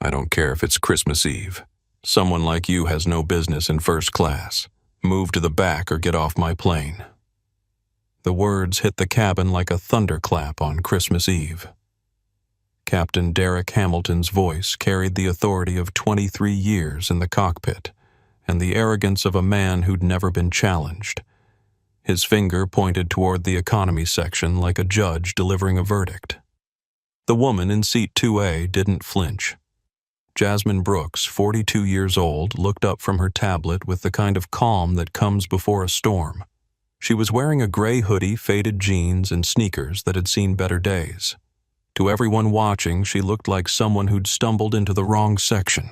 I don't care if it's Christmas Eve. Someone like you has no business in first class. Move to the back or get off my plane." The words hit the cabin like a thunderclap on Christmas Eve. Captain Derek Hamilton's voice carried the authority of 23 years in the cockpit and the arrogance of a man who'd never been challenged. His finger pointed toward the economy section like a judge delivering a verdict. The woman in seat 2A didn't flinch. Jasmine Brooks, 42 years old, looked up from her tablet with the kind of calm that comes before a storm. She was wearing a gray hoodie, faded jeans, and sneakers that had seen better days. To everyone watching, she looked like someone who'd stumbled into the wrong section.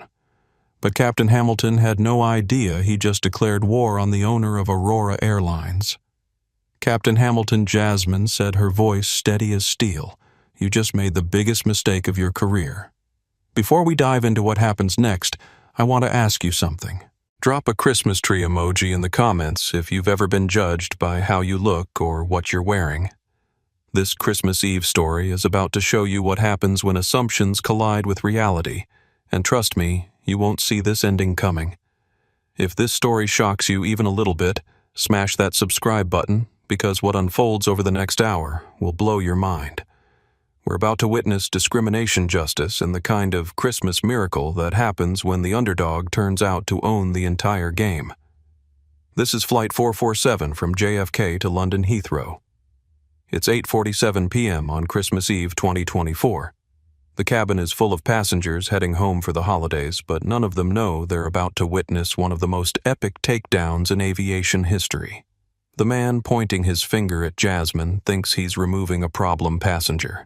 But Captain Hamilton had no idea he just declared war on the owner of Aurora Airlines. "Captain Hamilton," Jasmine said, her voice steady as steel, "you just made the biggest mistake of your career. Before we dive into what happens next, I want to ask you something. Drop a Christmas tree emoji in the comments if you've ever been judged by how you look or what you're wearing. This Christmas Eve story is about to show you what happens when assumptions collide with reality, and trust me, you won't see this ending coming. If this story shocks you even a little bit, smash that subscribe button, because what unfolds over the next hour will blow your mind. We're about to witness discrimination justice and the kind of Christmas miracle that happens when the underdog turns out to own the entire game. This is Flight 447 from JFK to London Heathrow. It's 8:47 p.m. on Christmas Eve 2024. The cabin is full of passengers heading home for the holidays, but none of them know they're about to witness one of the most epic takedowns in aviation history. The man pointing his finger at Jasmine thinks he's removing a problem passenger.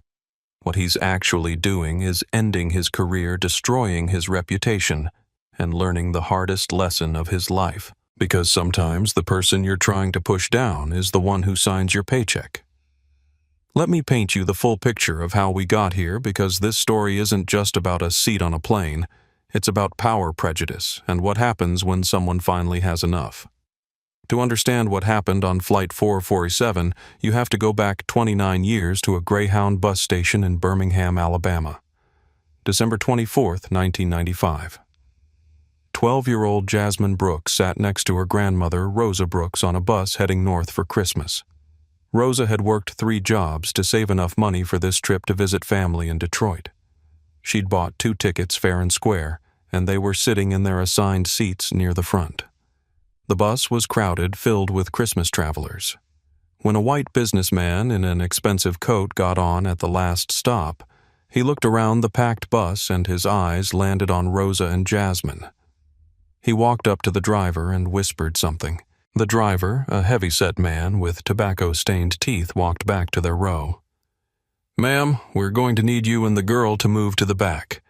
What he's actually doing is ending his career, destroying his reputation, and learning the hardest lesson of his life. Because sometimes the person you're trying to push down is the one who signs your paycheck. Let me paint you the full picture of how we got here, because this story isn't just about a seat on a plane. It's about power prejudice and what happens when someone finally has enough. To understand what happened on Flight 447, you have to go back 29 years to a Greyhound bus station in Birmingham, Alabama. December 24, 1995. 12-year-old Jasmine Brooks sat next to her grandmother, Rosa Brooks, on a bus heading north for Christmas. Rosa had worked 3 jobs to save enough money for this trip to visit family in Detroit. She'd bought 2 tickets fair and square, and they were sitting in their assigned seats near the front. The bus was crowded, filled with Christmas travelers. When a white businessman in an expensive coat got on at the last stop, he looked around the packed bus and his eyes landed on Rosa and Jasmine. He walked up to the driver and whispered something. The driver, a heavy-set man with tobacco-stained teeth, walked back to their row. "Ma'am, we're going to need you and the girl to move to the back.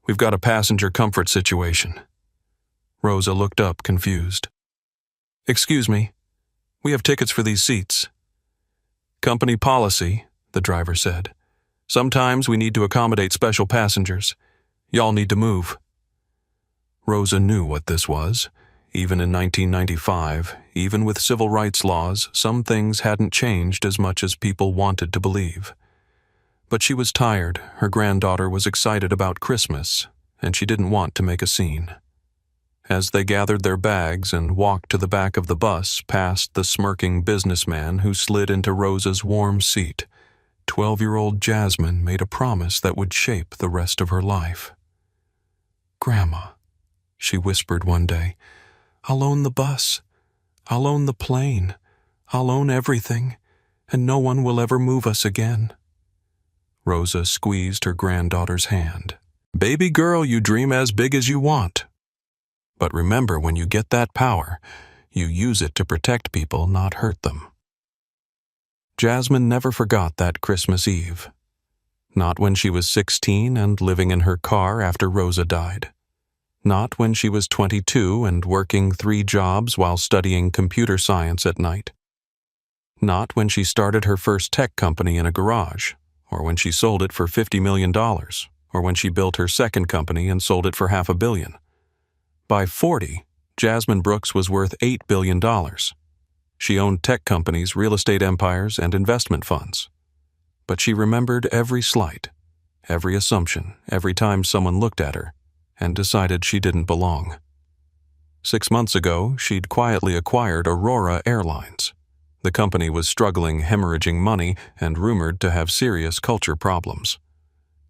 We've got a passenger comfort situation." Rosa looked up, confused. "Excuse me, we have tickets for these seats." "Company policy," the driver said. "Sometimes we need to accommodate special passengers. Y'all need to move." Rosa knew what this was. Even in 1995, even with civil rights laws, some things hadn't changed as much as people wanted to believe. But she was tired, her granddaughter was excited about Christmas, and she didn't want to make a scene. As they gathered their bags and walked to the back of the bus past the smirking businessman who slid into Rosa's warm seat, 12-year-old Jasmine made a promise that would shape the rest of her life. "Grandma," she whispered one day, "I'll own the bus. I'll own the plane. I'll own everything, and no one will ever move us again." Rosa squeezed her granddaughter's hand. "Baby girl, you dream as big as you want. But remember, when you get that power, you use it to protect people, not hurt them." Jasmine never forgot that Christmas Eve. Not when she was 16 and living in her car after Rosa died. Not when she was 22 and working 3 jobs while studying computer science at night. Not when she started her first tech company in a garage, or when she sold it for $50 million, or when she built her second company and sold it for $500 million. By 40, Jasmine Brooks was worth $8 billion. She owned tech companies, real estate empires, and investment funds. But she remembered every slight, every assumption, every time someone looked at her, and decided she didn't belong. 6 months ago, she'd quietly acquired Aurora Airlines. The company was struggling, hemorrhaging money, and rumored to have serious culture problems.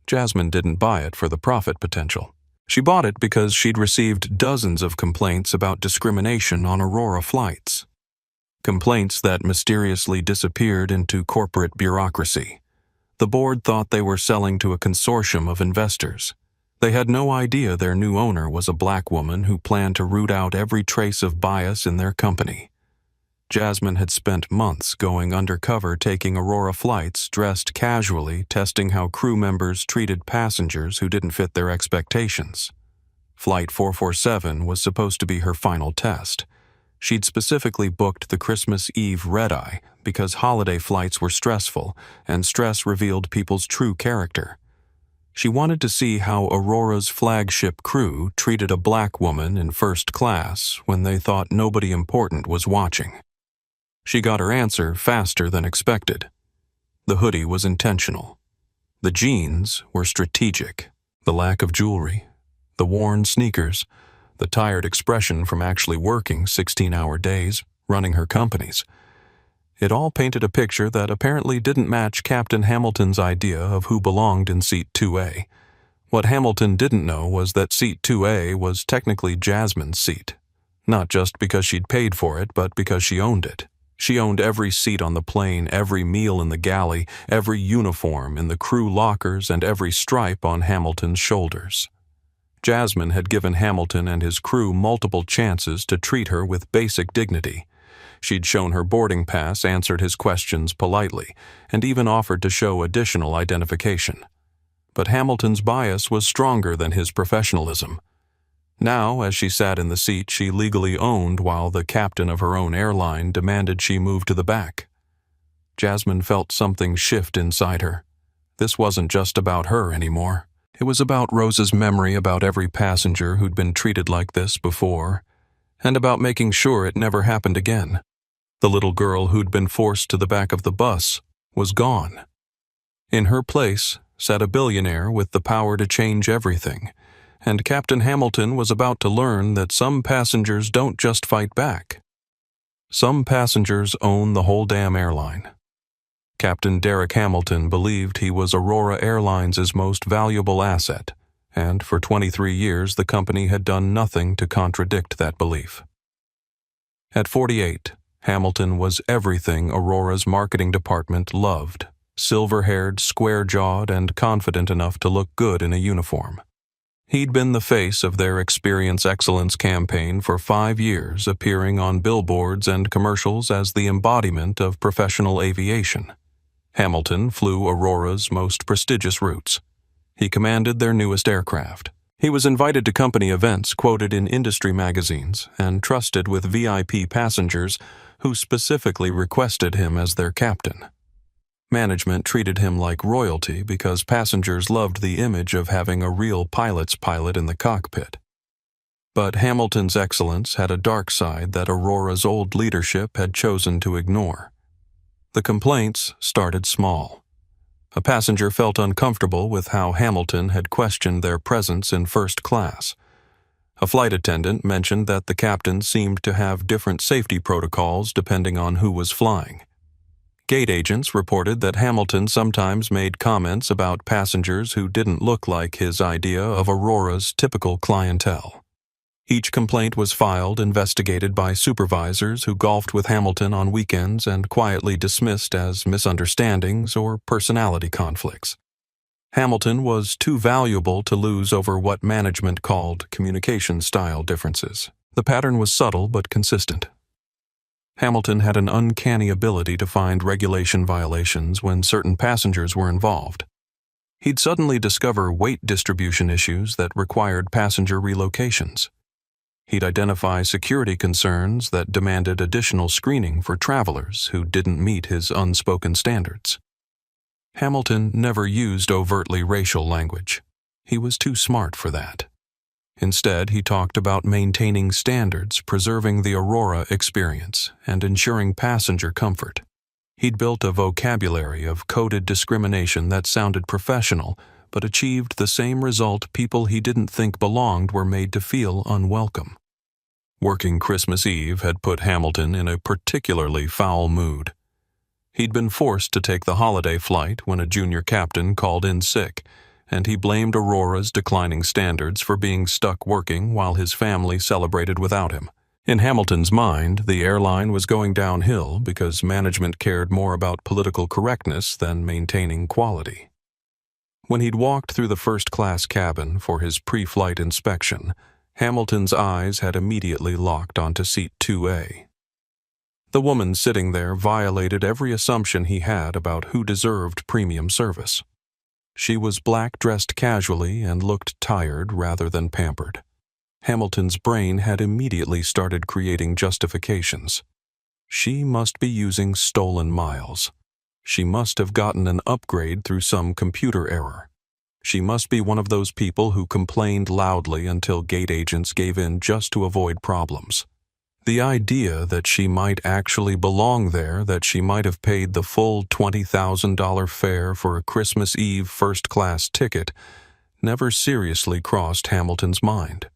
Jasmine didn't buy it for the profit potential. She bought it because she'd received dozens of complaints about discrimination on Aurora flights. Complaints that mysteriously disappeared into corporate bureaucracy. The board thought they were selling to a consortium of investors. They had no idea their new owner was a black woman who planned to root out every trace of bias in their company. Jasmine had spent months going undercover taking Aurora flights, dressed casually, testing how crew members treated passengers who didn't fit their expectations. Flight 447 was supposed to be her final test. She'd specifically booked the Christmas Eve red-eye because holiday flights were stressful, and stress revealed people's true character. She wanted to see how Aurora's flagship crew treated a black woman in first class when they thought nobody important was watching. She got her answer faster than expected. The hoodie was intentional. The jeans were strategic. The lack of jewelry, the worn sneakers, the tired expression from actually working 16-hour days, running her companies. It all painted a picture that apparently didn't match Captain Hamilton's idea of who belonged in Seat 2A. What Hamilton didn't know was that Seat 2A was technically Jasmine's seat. Not just because she'd paid for it, but because she owned it. She owned every seat on the plane, every meal in the galley, every uniform in the crew lockers, and every stripe on Hamilton's shoulders. Jasmine had given Hamilton and his crew multiple chances to treat her with basic dignity. She'd shown her boarding pass, answered his questions politely, and even offered to show additional identification. But Hamilton's bias was stronger than his professionalism. Now, as she sat in the seat she legally owned while the captain of her own airline demanded she move to the back, Jasmine felt something shift inside her. This wasn't just about her anymore. It was about Rose's memory about every passenger who'd been treated like this before, and about making sure it never happened again. The little girl who'd been forced to the back of the bus was gone. In her place sat a billionaire with the power to change everything, and Captain Hamilton was about to learn that some passengers don't just fight back. Some passengers own the whole damn airline. Captain Derek Hamilton believed he was Aurora Airlines' most valuable asset, and for 23 years the company had done nothing to contradict that belief. At 48, Hamilton was everything Aurora's marketing department loved: silver-haired, square-jawed, and confident enough to look good in a uniform. He'd been the face of their Experience Excellence campaign for 5 years, appearing on billboards and commercials as the embodiment of professional aviation. Hamilton flew Aurora's most prestigious routes. He commanded their newest aircraft. He was invited to company events quoted in industry magazines and trusted with VIP passengers who specifically requested him as their captain. Management treated him like royalty because passengers loved the image of having a real pilot's pilot in the cockpit. But Hamilton's excellence had a dark side that Aurora's old leadership had chosen to ignore. The complaints started small. A passenger felt uncomfortable with how Hamilton had questioned their presence in first class. A flight attendant mentioned that the captain seemed to have different safety protocols depending on who was flying. Gate agents reported that Hamilton sometimes made comments about passengers who didn't look like his idea of Aurora's typical clientele. Each complaint was filed, investigated by supervisors who golfed with Hamilton on weekends and quietly dismissed as misunderstandings or personality conflicts. Hamilton was too valuable to lose over what management called communication style differences. The pattern was subtle but consistent. Hamilton had an uncanny ability to find regulation violations when certain passengers were involved. He'd suddenly discover weight distribution issues that required passenger relocations. He'd identify security concerns that demanded additional screening for travelers who didn't meet his unspoken standards. Hamilton never used overtly racial language. He was too smart for that. Instead, he talked about maintaining standards, preserving the Aurora experience, and ensuring passenger comfort. He'd built a vocabulary of coded discrimination that sounded professional, but achieved the same result people he didn't think belonged were made to feel unwelcome. Working Christmas Eve had put Hamilton in a particularly foul mood. He'd been forced to take the holiday flight when a junior captain called in sick, and he blamed Aurora's declining standards for being stuck working while his family celebrated without him. In Hamilton's mind, the airline was going downhill because management cared more about political correctness than maintaining quality. When he'd walked through the first-class cabin for his pre-flight inspection, Hamilton's eyes had immediately locked onto seat 2A. The woman sitting there violated every assumption he had about who deserved premium service. She was black-dressed casually and looked tired rather than pampered. Hamilton's brain had immediately started creating justifications. She must be using stolen miles. She must have gotten an upgrade through some computer error. She must be one of those people who complained loudly until gate agents gave in just to avoid problems. The idea that she might actually belong there, that she might have paid the full $20,000 fare for a Christmas Eve first-class ticket, never seriously crossed Hamilton's mind.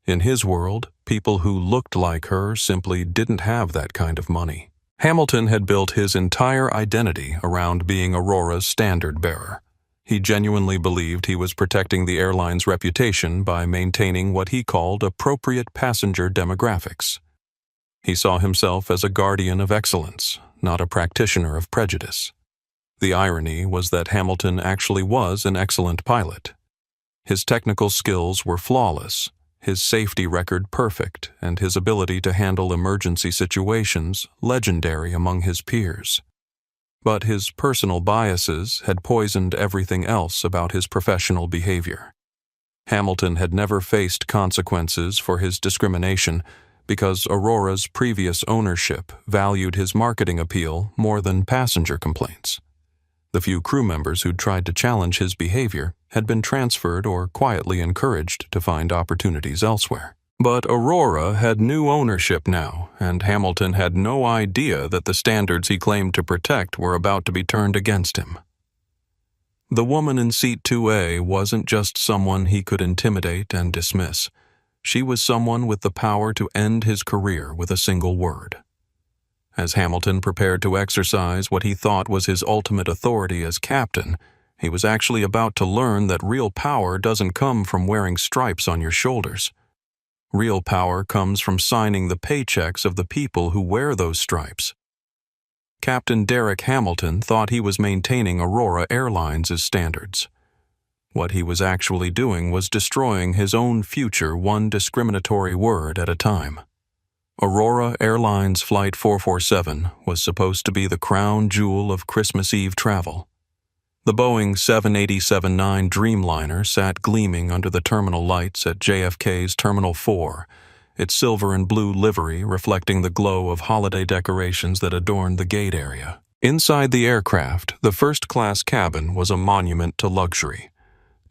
In his world, people who looked like her simply didn't have that kind of money. Hamilton had built his entire identity around being Aurora's standard-bearer. He genuinely believed he was protecting the airline's reputation by maintaining what he called appropriate passenger demographics. He saw himself as a guardian of excellence, not a practitioner of prejudice. The irony was that Hamilton actually was an excellent pilot. His technical skills were flawless, his safety record perfect, and his ability to handle emergency situations legendary among his peers. But his personal biases had poisoned everything else about his professional behavior. Hamilton had never faced consequences for his discrimination because Aurora's previous ownership valued his marketing appeal more than passenger complaints. The few crew members who'd tried to challenge his behavior had been transferred or quietly encouraged to find opportunities elsewhere. But Aurora had new ownership now, and Hamilton had no idea that the standards he claimed to protect were about to be turned against him. The woman in seat 2A wasn't just someone he could intimidate and dismiss. She was someone with the power to end his career with a single word. As Hamilton prepared to exercise what he thought was his ultimate authority as captain, he was actually about to learn that real power doesn't come from wearing stripes on your shoulders. Real power comes from signing the paychecks of the people who wear those stripes. Captain Derek Hamilton thought he was maintaining Aurora Airlines' standards. What he was actually doing was destroying his own future one discriminatory word at a time. Aurora Airlines Flight 447 was supposed to be the crown jewel of Christmas Eve travel. The Boeing 787-9 Dreamliner sat gleaming under the terminal lights at JFK's Terminal 4, its silver and blue livery reflecting the glow of holiday decorations that adorned the gate area. Inside the aircraft, the first-class cabin was a monument to luxury.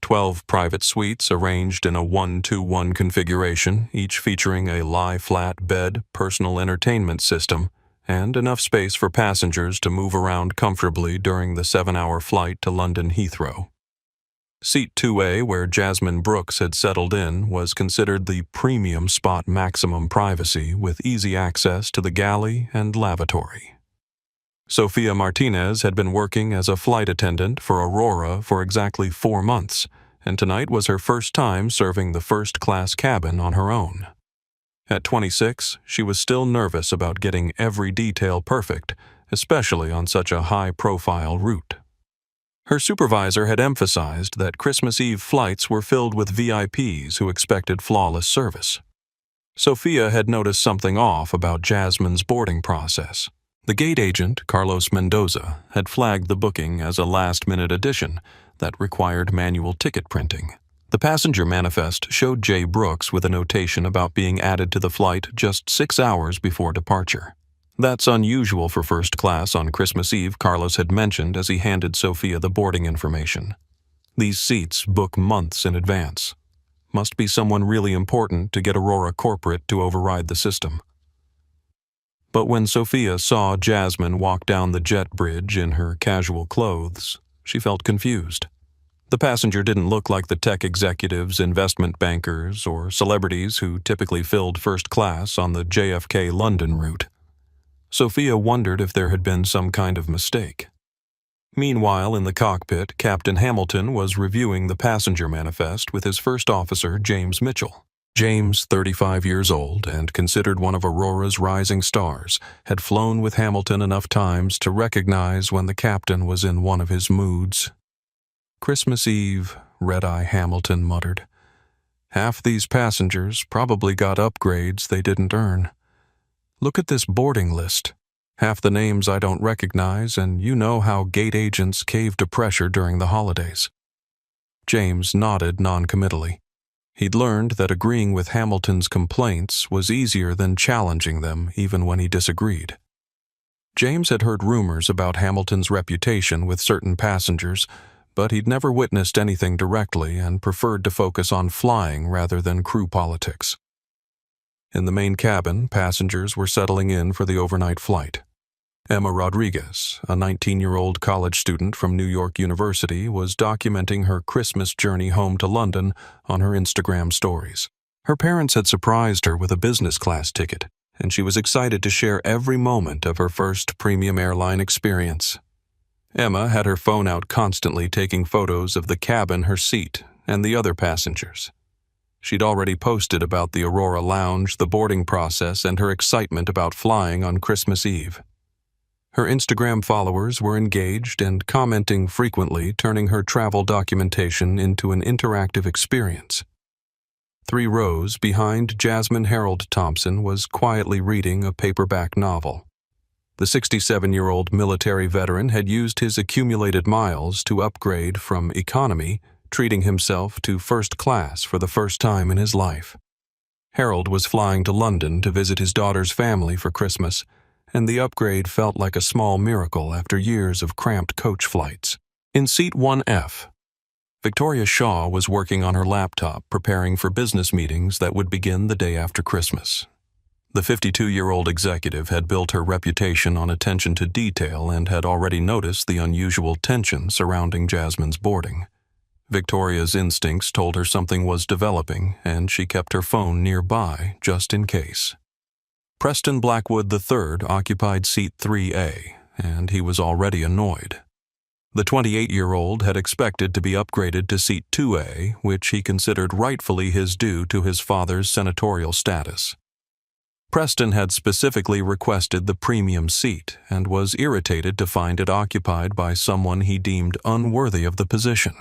12 private suites arranged in a 1-2-1 configuration, each featuring a lie-flat bed, personal entertainment system, and enough space for passengers to move around comfortably during the 7-hour flight to London Heathrow. Seat 2A, where Jasmine Brooks had settled in, was considered the premium spot, maximum privacy with easy access to the galley and lavatory. Sophia Martinez had been working as a flight attendant for Aurora for exactly 4 months, and tonight was her first time serving the first-class cabin on her own. At 26, she was still nervous about getting every detail perfect, especially on such a high-profile route. Her supervisor had emphasized that Christmas Eve flights were filled with VIPs who expected flawless service. Sophia had noticed something off about Jasmine's boarding process. The gate agent, Carlos Mendoza, had flagged the booking as a last-minute addition that required manual ticket printing. The passenger manifest showed Jay Brooks with a notation about being added to the flight just 6 hours before departure. That's unusual for first class on Christmas Eve, Carlos had mentioned as he handed Sophia the boarding information. These seats book months in advance. Must be someone really important to get Aurora Corporate to override the system. But when Sophia saw Jasmine walk down the jet bridge in her casual clothes, she felt confused. The passenger didn't look like the tech executives, investment bankers, or celebrities who typically filled first class on the JFK London route. Sophia wondered if there had been some kind of mistake. Meanwhile, in the cockpit, Captain Hamilton was reviewing the passenger manifest with his first officer, James Mitchell. James, 35 years old and considered one of Aurora's rising stars, had flown with Hamilton enough times to recognize when the captain was in one of his moods. "Christmas Eve," Red-Eye Hamilton muttered. "Half these passengers probably got upgrades they didn't earn. Look at this boarding list. Half the names I don't recognize, and you know how gate agents cave to pressure during the holidays." James nodded noncommittally. He'd learned that agreeing with Hamilton's complaints was easier than challenging them even when he disagreed. James had heard rumors about Hamilton's reputation with certain passengers, but he'd never witnessed anything directly and preferred to focus on flying rather than crew politics. In the main cabin, passengers were settling in for the overnight flight. Emma Rodriguez, a 19-year-old college student from New York University, was documenting her Christmas journey home to London on her Instagram stories. Her parents had surprised her with a business class ticket, and she was excited to share every moment of her first premium airline experience. Emma had her phone out constantly taking photos of the cabin, her seat, and the other passengers. She'd already posted about the Aurora Lounge, the boarding process, and her excitement about flying on Christmas Eve. Her Instagram followers were engaged and commenting frequently, turning her travel documentation into an interactive experience. 3 rows behind Jasmine Harold Thompson was quietly reading a paperback novel. The 67-year-old military veteran had used his accumulated miles to upgrade from economy, treating himself to first class for the first time in his life. Harold was flying to London to visit his daughter's family for Christmas, and the upgrade felt like a small miracle after years of cramped coach flights. In seat 1F, Victoria Shaw was working on her laptop preparing for business meetings that would begin the day after Christmas. The 52-year-old executive had built her reputation on attention to detail and had already noticed the unusual tension surrounding Jasmine's boarding. Victoria's instincts told her something was developing, and she kept her phone nearby just in case. Preston Blackwood III occupied seat 3A, and he was already annoyed. The 28-year-old had expected to be upgraded to seat 2A, which he considered rightfully his due to his father's senatorial status. Preston had specifically requested the premium seat and was irritated to find it occupied by someone he deemed unworthy of the position.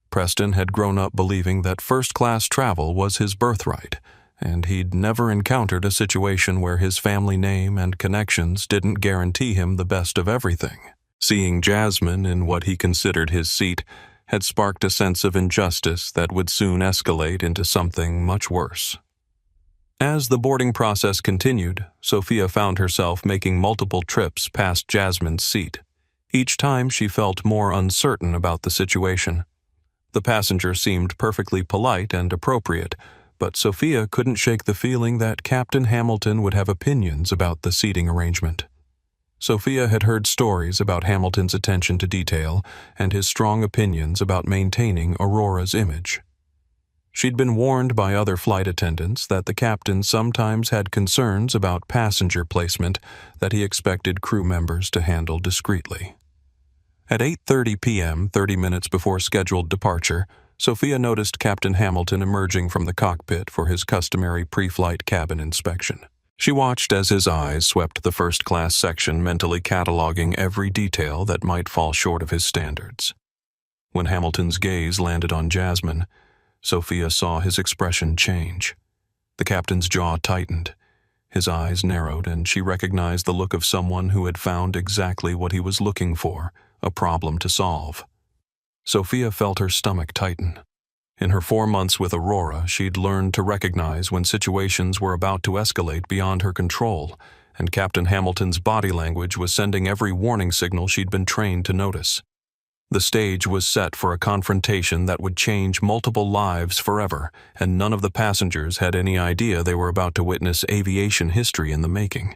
Preston had grown up believing that first-class travel was his birthright, and he'd never encountered a situation where his family name and connections didn't guarantee him the best of everything. Seeing Jasmine in what he considered his seat had sparked a sense of injustice that would soon escalate into something much worse. As the boarding process continued, Sophia found herself making multiple trips past Jasmine's seat. Each time she felt more uncertain about the situation. The passenger seemed perfectly polite and appropriate, but Sophia couldn't shake the feeling that Captain Hamilton would have opinions about the seating arrangement. Sophia had heard stories about Hamilton's attention to detail and his strong opinions about maintaining Aurora's image. She'd been warned by other flight attendants that the captain sometimes had concerns about passenger placement that he expected crew members to handle discreetly. At 8:30 p.m., 30 minutes before scheduled departure, Sophia noticed Captain Hamilton emerging from the cockpit for his customary pre-flight cabin inspection. She watched as his eyes swept the first-class section, mentally cataloging every detail that might fall short of his standards. When Hamilton's gaze landed on Jasmine, Sophia saw his expression change. The captain's jaw tightened. His eyes narrowed, and she recognized the look of someone who had found exactly what he was looking for, a problem to solve. Sophia felt her stomach tighten. In her 4 months with Aurora, she'd learned to recognize when situations were about to escalate beyond her control, and Captain Hamilton's body language was sending every warning signal she'd been trained to notice. The stage was set for a confrontation that would change multiple lives forever, and none of the passengers had any idea they were about to witness aviation history in the making.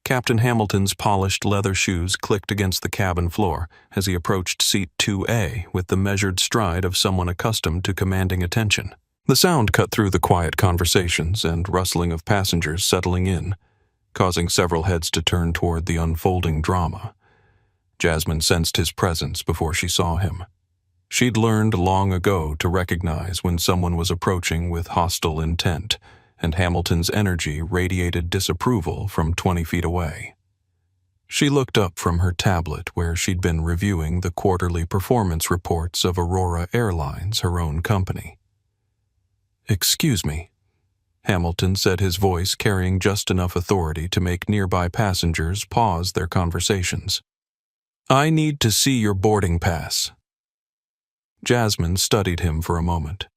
Captain Hamilton's polished leather shoes clicked against the cabin floor as he approached seat 2A with the measured stride of someone accustomed to commanding attention. The sound cut through the quiet conversations and rustling of passengers settling in, causing several heads to turn toward the unfolding drama. Jasmine sensed his presence before she saw him. She'd learned long ago to recognize when someone was approaching with hostile intent, and Hamilton's energy radiated disapproval from 20 feet away. She looked up from her tablet where she'd been reviewing the quarterly performance reports of Aurora Airlines, her own company. "Excuse me," Hamilton said, his voice carrying just enough authority to make nearby passengers pause their conversations. "I need to see your boarding pass." Jasmine studied him for a moment.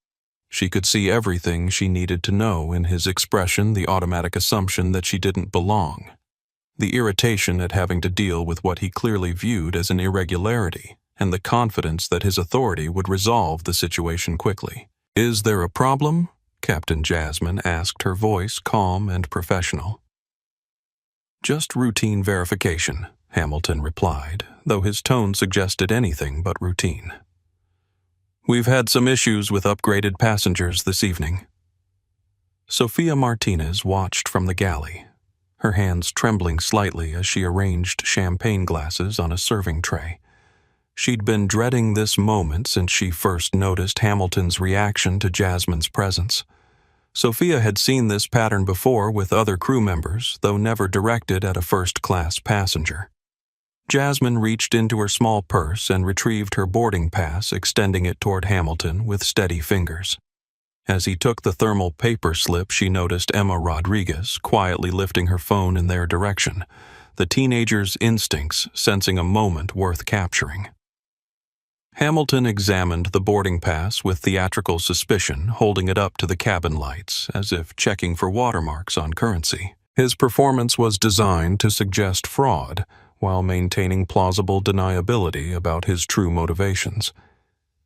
She could see everything she needed to know in his expression, the automatic assumption that she didn't belong, the irritation at having to deal with what he clearly viewed as an irregularity, and the confidence that his authority would resolve the situation quickly. "Is there a problem?" Captain Jasmine asked, her voice calm and professional. "Just routine verification," Hamilton replied, though his tone suggested anything but routine. "We've had some issues with upgraded passengers this evening." Sophia Martinez watched from the galley, her hands trembling slightly as she arranged champagne glasses on a serving tray. She'd been dreading this moment since she first noticed Hamilton's reaction to Jasmine's presence. Sophia had seen this pattern before with other crew members, though never directed at a first-class passenger. Jasmine reached into her small purse and retrieved her boarding pass, extending it toward Hamilton with steady fingers. As he took the thermal paper slip, she noticed Emma Rodriguez quietly lifting her phone in their direction, the teenager's instincts sensing a moment worth capturing. Hamilton examined the boarding pass with theatrical suspicion, holding it up to the cabin lights, as if checking for watermarks on currency. His performance was designed to suggest fraud, while maintaining plausible deniability about his true motivations.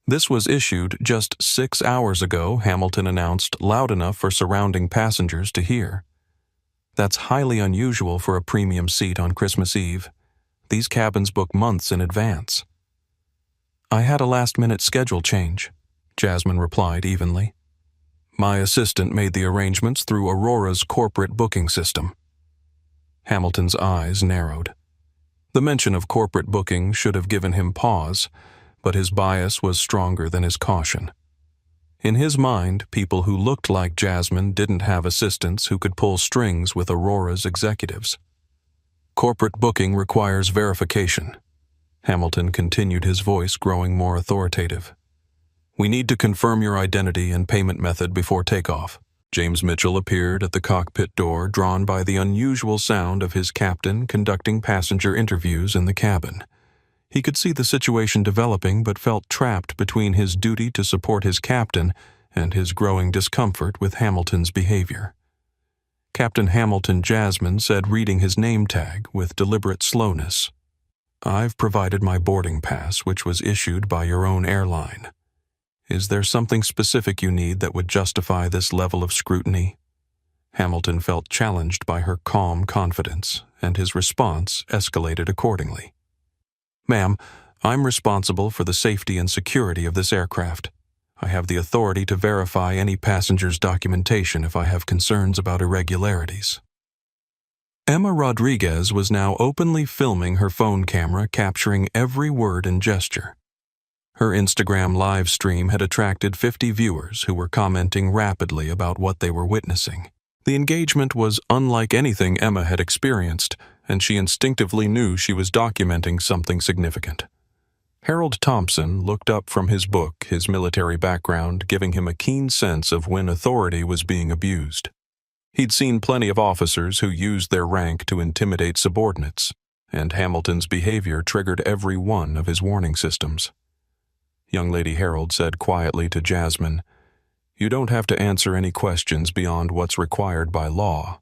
This was issued just 6 hours ago, Hamilton announced loud enough for surrounding passengers to hear. That's highly unusual for a premium seat on Christmas Eve. These cabins book months in advance. "I had a last-minute schedule change," Jasmine replied evenly. "My assistant made the arrangements through Aurora's corporate booking system." Hamilton's eyes narrowed. The mention of corporate booking should have given him pause, but his bias was stronger than his caution. In his mind, people who looked like Jasmine didn't have assistants who could pull strings with Aurora's executives. "Corporate booking requires verification." Hamilton continued, his voice growing more authoritative. "We need to confirm your identity and payment method before takeoff." James Mitchell appeared at the cockpit door, drawn by the unusual sound of his captain conducting passenger interviews in the cabin. He could see the situation developing, but felt trapped between his duty to support his captain and his growing discomfort with Hamilton's behavior. Captain Hamilton Jasmine said, reading his name tag with deliberate slowness, "I've provided my boarding pass, which was issued by your own airline. Is there something specific you need that would justify this level of scrutiny?" Hamilton felt challenged by her calm confidence, and his response escalated accordingly. "Ma'am, I'm responsible for the safety and security of this aircraft. I have the authority to verify any passenger's documentation if I have concerns about irregularities." Emma Rodriguez was now openly filming her phone camera, capturing every word and gesture. Her Instagram live stream had attracted 50 viewers who were commenting rapidly about what they were witnessing. The engagement was unlike anything Emma had experienced, and she instinctively knew she was documenting something significant. Harold Thompson looked up from his book, his military background giving him a keen sense of when authority was being abused. He'd seen plenty of officers who used their rank to intimidate subordinates, and Hamilton's behavior triggered every one of his warning systems. Young Lady Harold said quietly to Jasmine, "You don't have to answer any questions beyond what's required by law.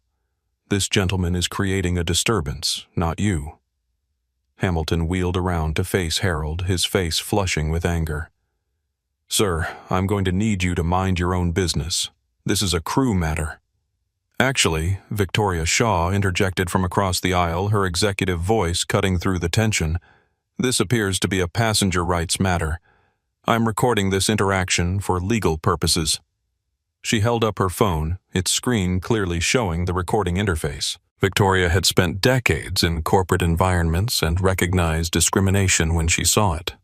This gentleman is creating a disturbance, not you." Hamilton wheeled around to face Harold, his face flushing with anger. "Sir, I'm going to need you to mind your own business. This is a crew matter." Actually, Victoria Shaw interjected from across the aisle, her executive voice cutting through the tension. This appears to be a passenger rights matter. I'm recording this interaction for legal purposes. She held up her phone, its screen clearly showing the recording interface. Victoria had spent decades in corporate environments and recognized discrimination when she saw it.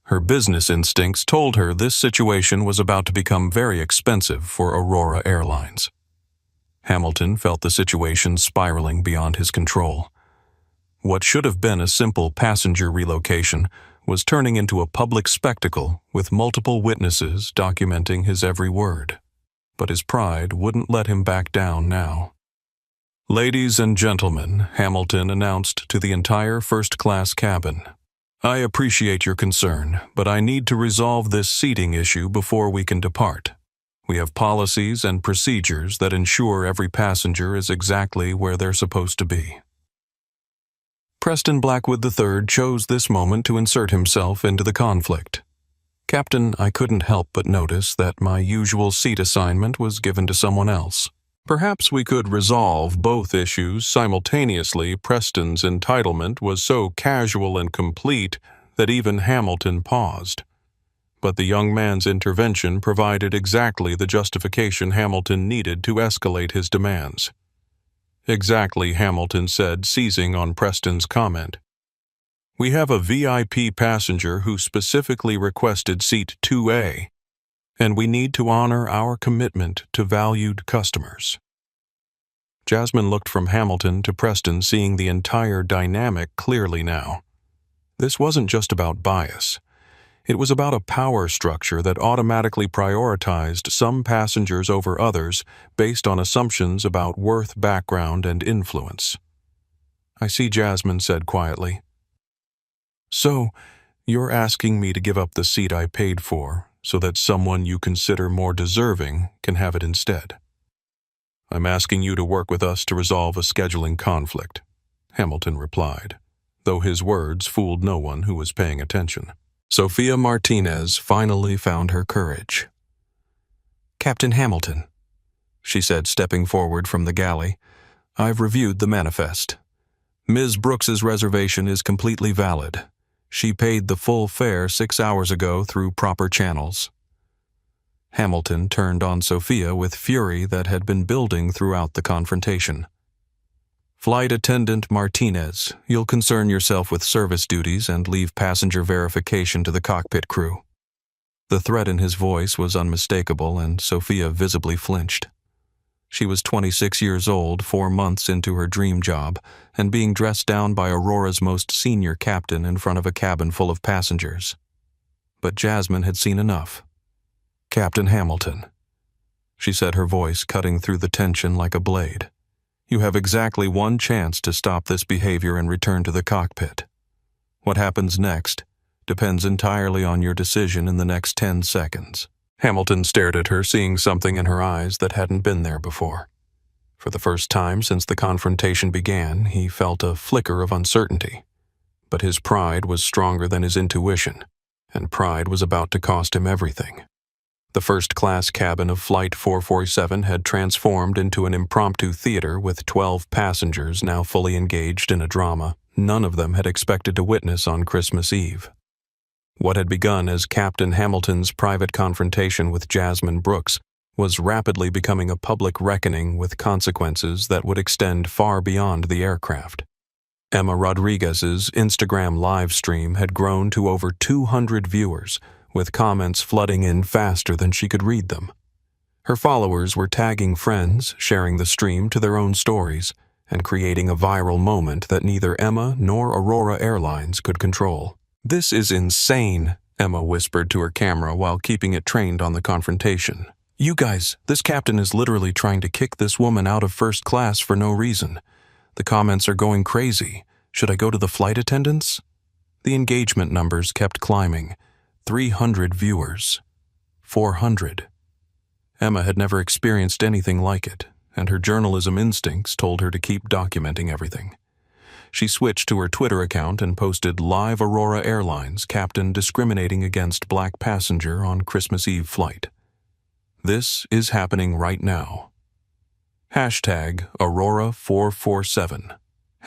Her business instincts told her this situation was about to become very expensive for Aurora Airlines. Hamilton felt the situation spiraling beyond his control. What should have been a simple passenger relocation was turning into a public spectacle with multiple witnesses documenting his every word. But his pride wouldn't let him back down now. "Ladies and gentlemen," Hamilton announced to the entire first-class cabin, "I appreciate your concern, but I need to resolve this seating issue before we can depart. We have policies and procedures that ensure every passenger is exactly where they're supposed to be." Preston Blackwood III chose this moment to insert himself into the conflict. "Captain, I couldn't help but notice that my usual seat assignment was given to someone else. Perhaps we could resolve both issues simultaneously." Preston's entitlement was so casual and complete that even Hamilton paused. But the young man's intervention provided exactly the justification Hamilton needed to escalate his demands. "Exactly," Hamilton said, seizing on Preston's comment. "We have a VIP passenger who specifically requested seat 2A, and we need to honor our commitment to valued customers." Jasmine looked from Hamilton to Preston, seeing the entire dynamic clearly now. This wasn't just about bias. It was about a power structure that automatically prioritized some passengers over others based on assumptions about worth, background, and influence. "I see," Jasmine said quietly. "So, you're asking me to give up the seat I paid for so that someone you consider more deserving can have it instead?" "I'm asking you to work with us to resolve a scheduling conflict," Hamilton replied, though his words fooled no one who was paying attention. Sophia Martinez finally found her courage. "Captain Hamilton," she said, stepping forward from the galley, "I've reviewed the manifest. Ms. Brooks's reservation is completely valid. She paid the full fare 6 hours ago through proper channels." Hamilton turned on Sophia with fury that had been building throughout the confrontation. "Flight Attendant Martinez, you'll concern yourself with service duties and leave passenger verification to the cockpit crew." The threat in his voice was unmistakable, and Sophia visibly flinched. She was 26 years old, 4 months into her dream job, and being dressed down by Aurora's most senior captain in front of a cabin full of passengers. But Jasmine had seen enough. "Captain Hamilton," she said, her voice cutting through the tension like a blade. "You have exactly one chance to stop this behavior and return to the cockpit. What happens next depends entirely on your decision in the next 10 seconds. Hamilton stared at her, seeing something in her eyes that hadn't been there before. For the first time since the confrontation began, he felt a flicker of uncertainty. But his pride was stronger than his intuition, and pride was about to cost him everything. The first-class cabin of Flight 447 had transformed into an impromptu theater with 12 passengers now fully engaged in a drama none of them had expected to witness on Christmas Eve. What had begun as Captain Hamilton's private confrontation with Jasmine Brooks was rapidly becoming a public reckoning with consequences that would extend far beyond the aircraft. Emma Rodriguez's Instagram live stream had grown to over 200 viewers, with comments flooding in faster than she could read them. Her followers were tagging friends, sharing the stream to their own stories, and creating a viral moment that neither Emma nor Aurora Airlines could control. "This is insane," Emma whispered to her camera while keeping it trained on the confrontation. "You guys, this captain is literally trying to kick this woman out of first class for no reason. The comments are going crazy. Should I go to the flight attendants?" The engagement numbers kept climbing. 300 viewers. 400. Emma had never experienced anything like it, and her journalism instincts told her to keep documenting everything. She switched to her Twitter account and posted "Live Aurora Airlines Captain discriminating against black passenger on Christmas Eve flight. This is happening right now." Hashtag Aurora447.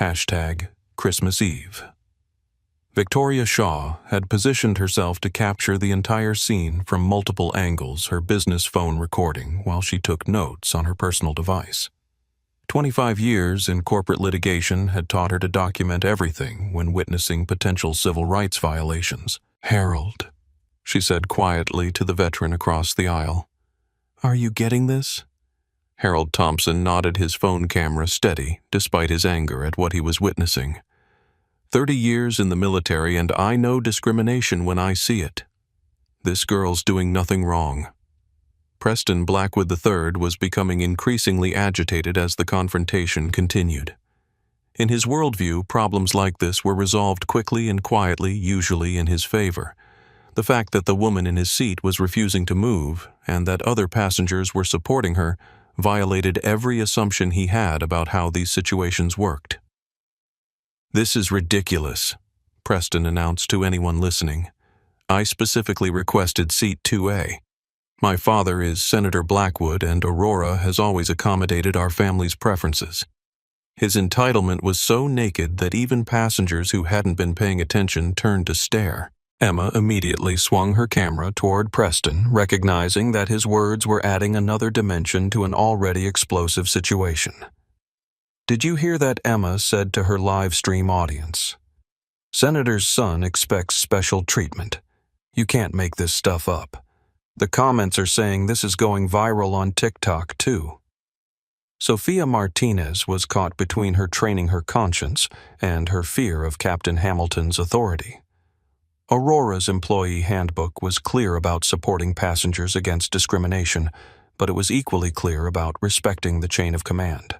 Hashtag Christmas Eve. Victoria Shaw had positioned herself to capture the entire scene from multiple angles, her business phone recording while she took notes on her personal device. 25 years in corporate litigation had taught her to document everything when witnessing potential civil rights violations. "Harold," she said quietly to the veteran across the aisle. "Are you getting this?" Harold Thompson nodded, his phone camera steady despite his anger at what he was witnessing. 30 years in the military, and I know discrimination when I see it. This girl's doing nothing wrong. Preston Blackwood III was becoming increasingly agitated as the confrontation continued. In his worldview, problems like this were resolved quickly and quietly, usually in his favor. The fact that the woman in his seat was refusing to move, and that other passengers were supporting her, violated every assumption he had about how these situations worked. "This is ridiculous," Preston announced to anyone listening. "I specifically requested seat 2A. My father is Senator Blackwood, and Aurora has always accommodated our family's preferences." His entitlement was so naked that even passengers who hadn't been paying attention turned to stare. Emma immediately swung her camera toward Preston, recognizing that his words were adding another dimension to an already explosive situation. "Did you hear that?" Emma said to her live stream audience. "Senator's son expects special treatment. You can't make this stuff up. The comments are saying this is going viral on TikTok, too." Sophia Martinez was caught between her training her conscience and her fear of Captain Hamilton's authority. Aurora's employee handbook was clear about supporting passengers against discrimination, but it was equally clear about respecting the chain of command.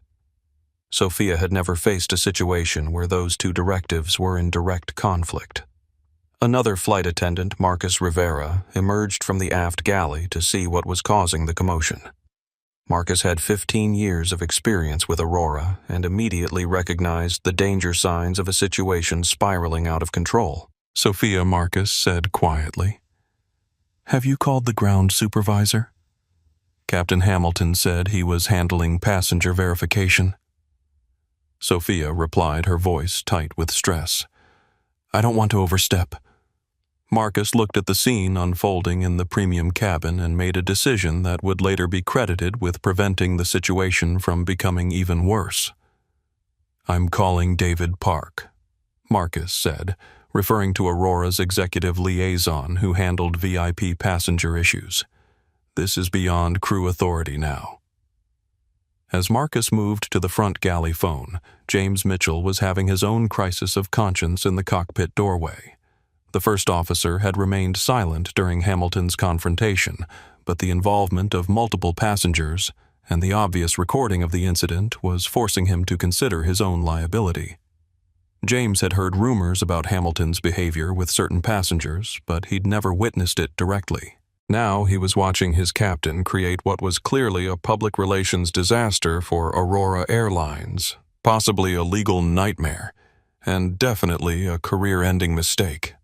Sophia had never faced a situation where those two directives were in direct conflict. Another flight attendant, Marcus Rivera, emerged from the aft galley to see what was causing the commotion. Marcus had 15 years of experience with Aurora and immediately recognized the danger signs of a situation spiraling out of control. Sophia, Marcus said quietly. "Have you called the ground supervisor?" Captain Hamilton said he was handling passenger verification. Sophia replied, her voice tight with stress. "I don't want to overstep." Marcus looked at the scene unfolding in the premium cabin and made a decision that would later be credited with preventing the situation from becoming even worse. "I'm calling David Park," Marcus said, referring to Aurora's executive liaison who handled VIP passenger issues. "This is beyond crew authority now." As Marcus moved to the front galley phone, James Mitchell was having his own crisis of conscience in the cockpit doorway. The first officer had remained silent during Hamilton's confrontation, but the involvement of multiple passengers and the obvious recording of the incident was forcing him to consider his own liability. James had heard rumors about Hamilton's behavior with certain passengers, but he'd never witnessed it directly. Now he was watching his captain create what was clearly a public relations disaster for Aurora Airlines, possibly a legal nightmare, and definitely a career-ending mistake.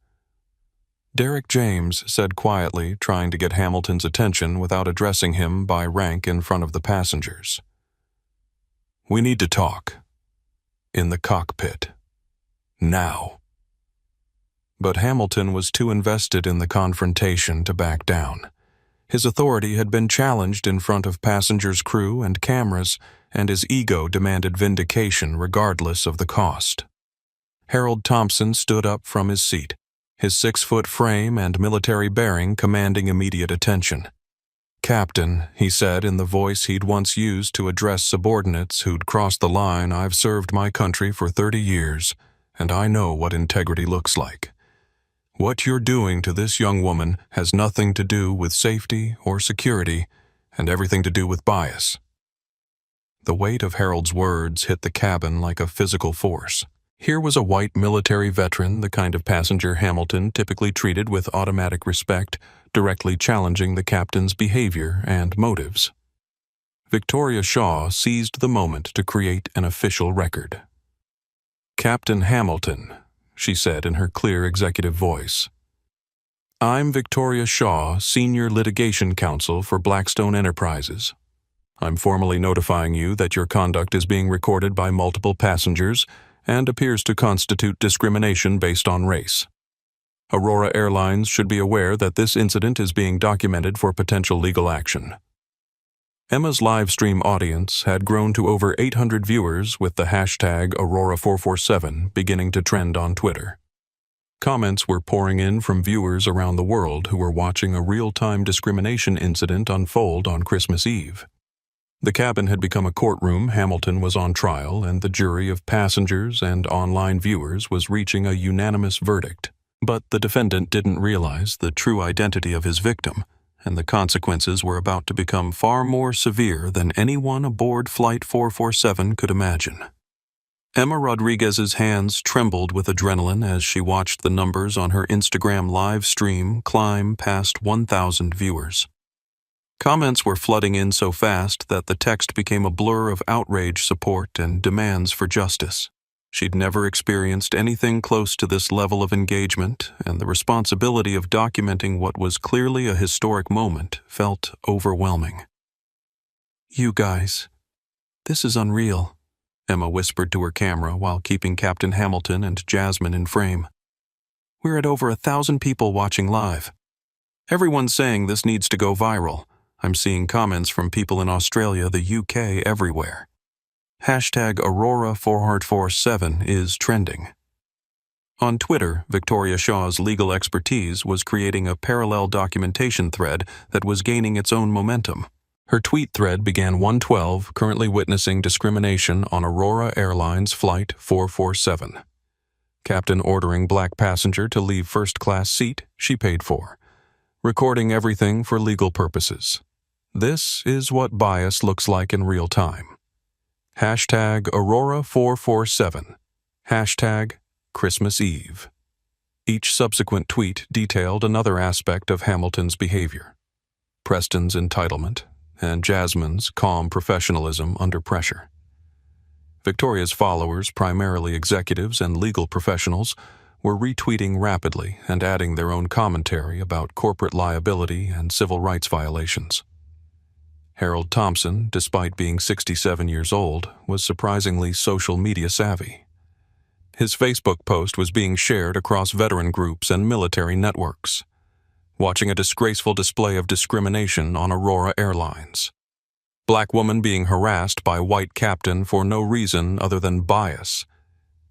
Derek James said quietly, trying to get Hamilton's attention without addressing him by rank in front of the passengers. "We need to talk. In the cockpit. Now." But Hamilton was too invested in the confrontation to back down. His authority had been challenged in front of passengers, crew, and cameras, and his ego demanded vindication regardless of the cost. Harold Thompson stood up from his seat, his 6-foot frame and military bearing commanding immediate attention. "Captain," he said in the voice he'd once used to address subordinates who'd crossed the line, "I've served my country for 30 years, and I know what integrity looks like. What you're doing to this young woman has nothing to do with safety or security, and everything to do with bias." The weight of Harold's words hit the cabin like a physical force. Here was a white military veteran, the kind of passenger Hamilton typically treated with automatic respect, directly challenging the captain's behavior and motives. Victoria Shaw seized the moment to create an official record. "Captain Hamilton," she said in her clear executive voice. "I'm Victoria Shaw, Senior Litigation Counsel for Blackstone Enterprises. I'm formally notifying you that your conduct is being recorded by multiple passengers and appears to constitute discrimination based on race. Aurora Airlines should be aware that this incident is being documented for potential legal action. Emma's live stream audience had grown to over 800 viewers with the hashtag Aurora447 beginning to trend on Twitter. Comments were pouring in from viewers around the world who were watching a real-time discrimination incident unfold on Christmas Eve. The cabin had become a courtroom. Hamilton was on trial, and the jury of passengers and online viewers was reaching a unanimous verdict. But the defendant didn't realize the true identity of his victim, and the consequences were about to become far more severe than anyone aboard Flight 447 could imagine. Emma Rodriguez's hands trembled with adrenaline as she watched the numbers on her Instagram live stream climb past 1,000 viewers. Comments were flooding in so fast that the text became a blur of outrage, support, and demands for justice. She'd never experienced anything close to this level of engagement, and the responsibility of documenting what was clearly a historic moment felt overwhelming. "You guys, this is unreal," Emma whispered to her camera while keeping Captain Hamilton and Jasmine in frame. "We're at over 1,000 people watching live. Everyone's saying this needs to go viral. I'm seeing comments from people in Australia, the UK, everywhere. Hashtag Aurora447 is trending." On Twitter, Victoria Shaw's legal expertise was creating a parallel documentation thread that was gaining its own momentum. Her tweet thread began 112, currently witnessing discrimination on Aurora Airlines Flight 447. Captain ordering black passenger to leave first-class seat she paid for. Recording everything for legal purposes. This is what bias looks like in real time. Hashtag Aurora447. Hashtag Christmas Eve. Each subsequent tweet detailed another aspect of Hamilton's behavior. Preston's entitlement, and Jasmine's calm professionalism under pressure. Victoria's followers, primarily executives and legal professionals, were retweeting rapidly and adding their own commentary about corporate liability and civil rights violations. Harold Thompson, despite being 67 years old, was surprisingly social media savvy. His Facebook post was being shared across veteran groups and military networks. Watching a disgraceful display of discrimination on Aurora Airlines. Black woman being harassed by white captain for no reason other than bias.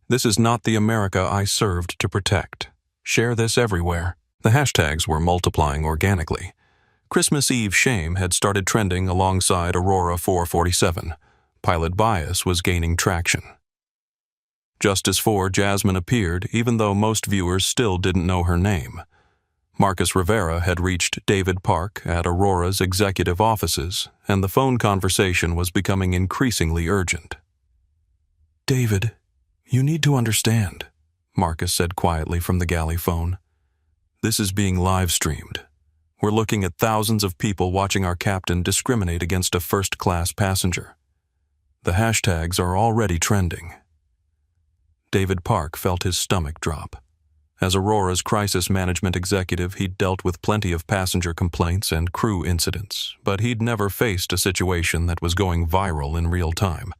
This is not the America I served to protect. Share this everywhere. The hashtags were multiplying organically. Christmas Eve shame had started trending alongside Aurora 447. Pilot bias was gaining traction. Justice for Jasmine appeared, even though most viewers still didn't know her name. Marcus Rivera had reached David Park at Aurora's executive offices, and the phone conversation was becoming increasingly urgent. "David, you need to understand," Marcus said quietly from the galley phone. "This is being live-streamed. We're looking at thousands of people watching our captain discriminate against a first-class passenger. The hashtags are already trending." David Park felt his stomach drop. As Aurora's crisis management executive, he'd dealt with plenty of passenger complaints and crew incidents, but he'd never faced a situation that was going viral in real time.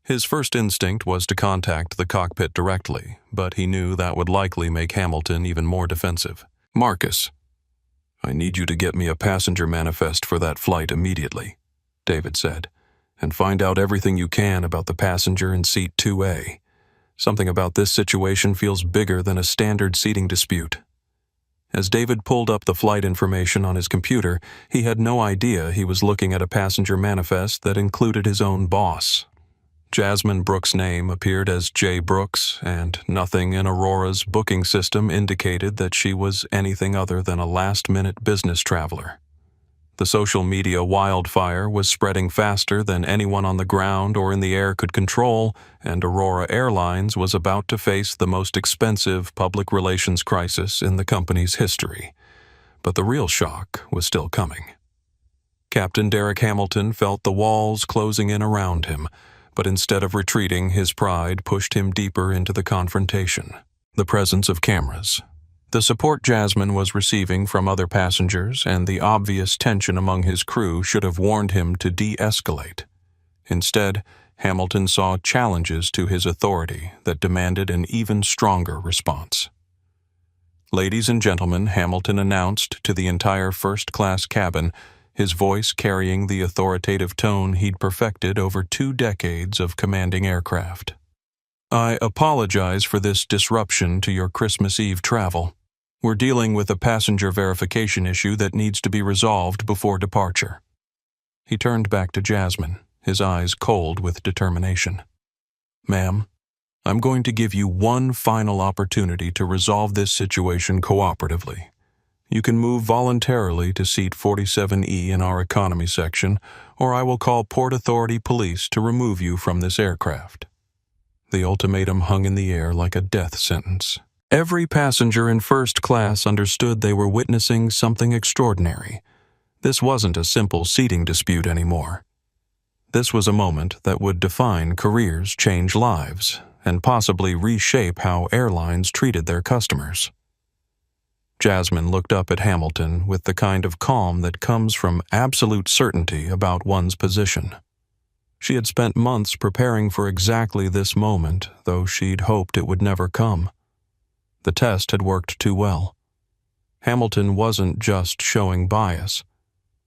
His first instinct was to contact the cockpit directly, but he knew that would likely make Hamilton even more defensive. "Marcus, I need you to get me a passenger manifest for that flight immediately," David said, "and find out everything you can about the passenger in seat 2A. Something about this situation feels bigger than a standard seating dispute." As David pulled up the flight information on his computer, he had no idea he was looking at a passenger manifest that included his own boss. Jasmine Brooks' name appeared as J. Brooks, and nothing in Aurora's booking system indicated that she was anything other than a last-minute business traveler. The social media wildfire was spreading faster than anyone on the ground or in the air could control, and Aurora Airlines was about to face the most expensive public relations crisis in the company's history. But the real shock was still coming. Captain Derek Hamilton felt the walls closing in around him, but instead of retreating, his pride pushed him deeper into the confrontation. The presence of cameras, The support Jasmine was receiving from other passengers and the obvious tension among his crew should have warned him to de-escalate. Instead, Hamilton saw challenges to his authority that demanded an even stronger response. "Ladies and gentlemen," Hamilton announced to the entire first-class cabin, his voice carrying the authoritative tone he'd perfected over 2 decades of commanding aircraft. "I apologize for this disruption to your Christmas Eve travel. We're dealing with a passenger verification issue that needs to be resolved before departure." He turned back to Jasmine, his eyes cold with determination. "Ma'am, I'm going to give you one final opportunity to resolve this situation cooperatively. You can move voluntarily to seat 47E in our economy section, or I will call Port Authority Police to remove you from this aircraft." The ultimatum hung in the air like a death sentence. Every passenger in first class understood they were witnessing something extraordinary. This wasn't a simple seating dispute anymore. This was a moment that would define careers, change lives, and possibly reshape how airlines treated their customers. Jasmine looked up at Hamilton with the kind of calm that comes from absolute certainty about one's position. She had spent months preparing for exactly this moment, though she'd hoped it would never come. The test had worked too well. Hamilton wasn't just showing bias.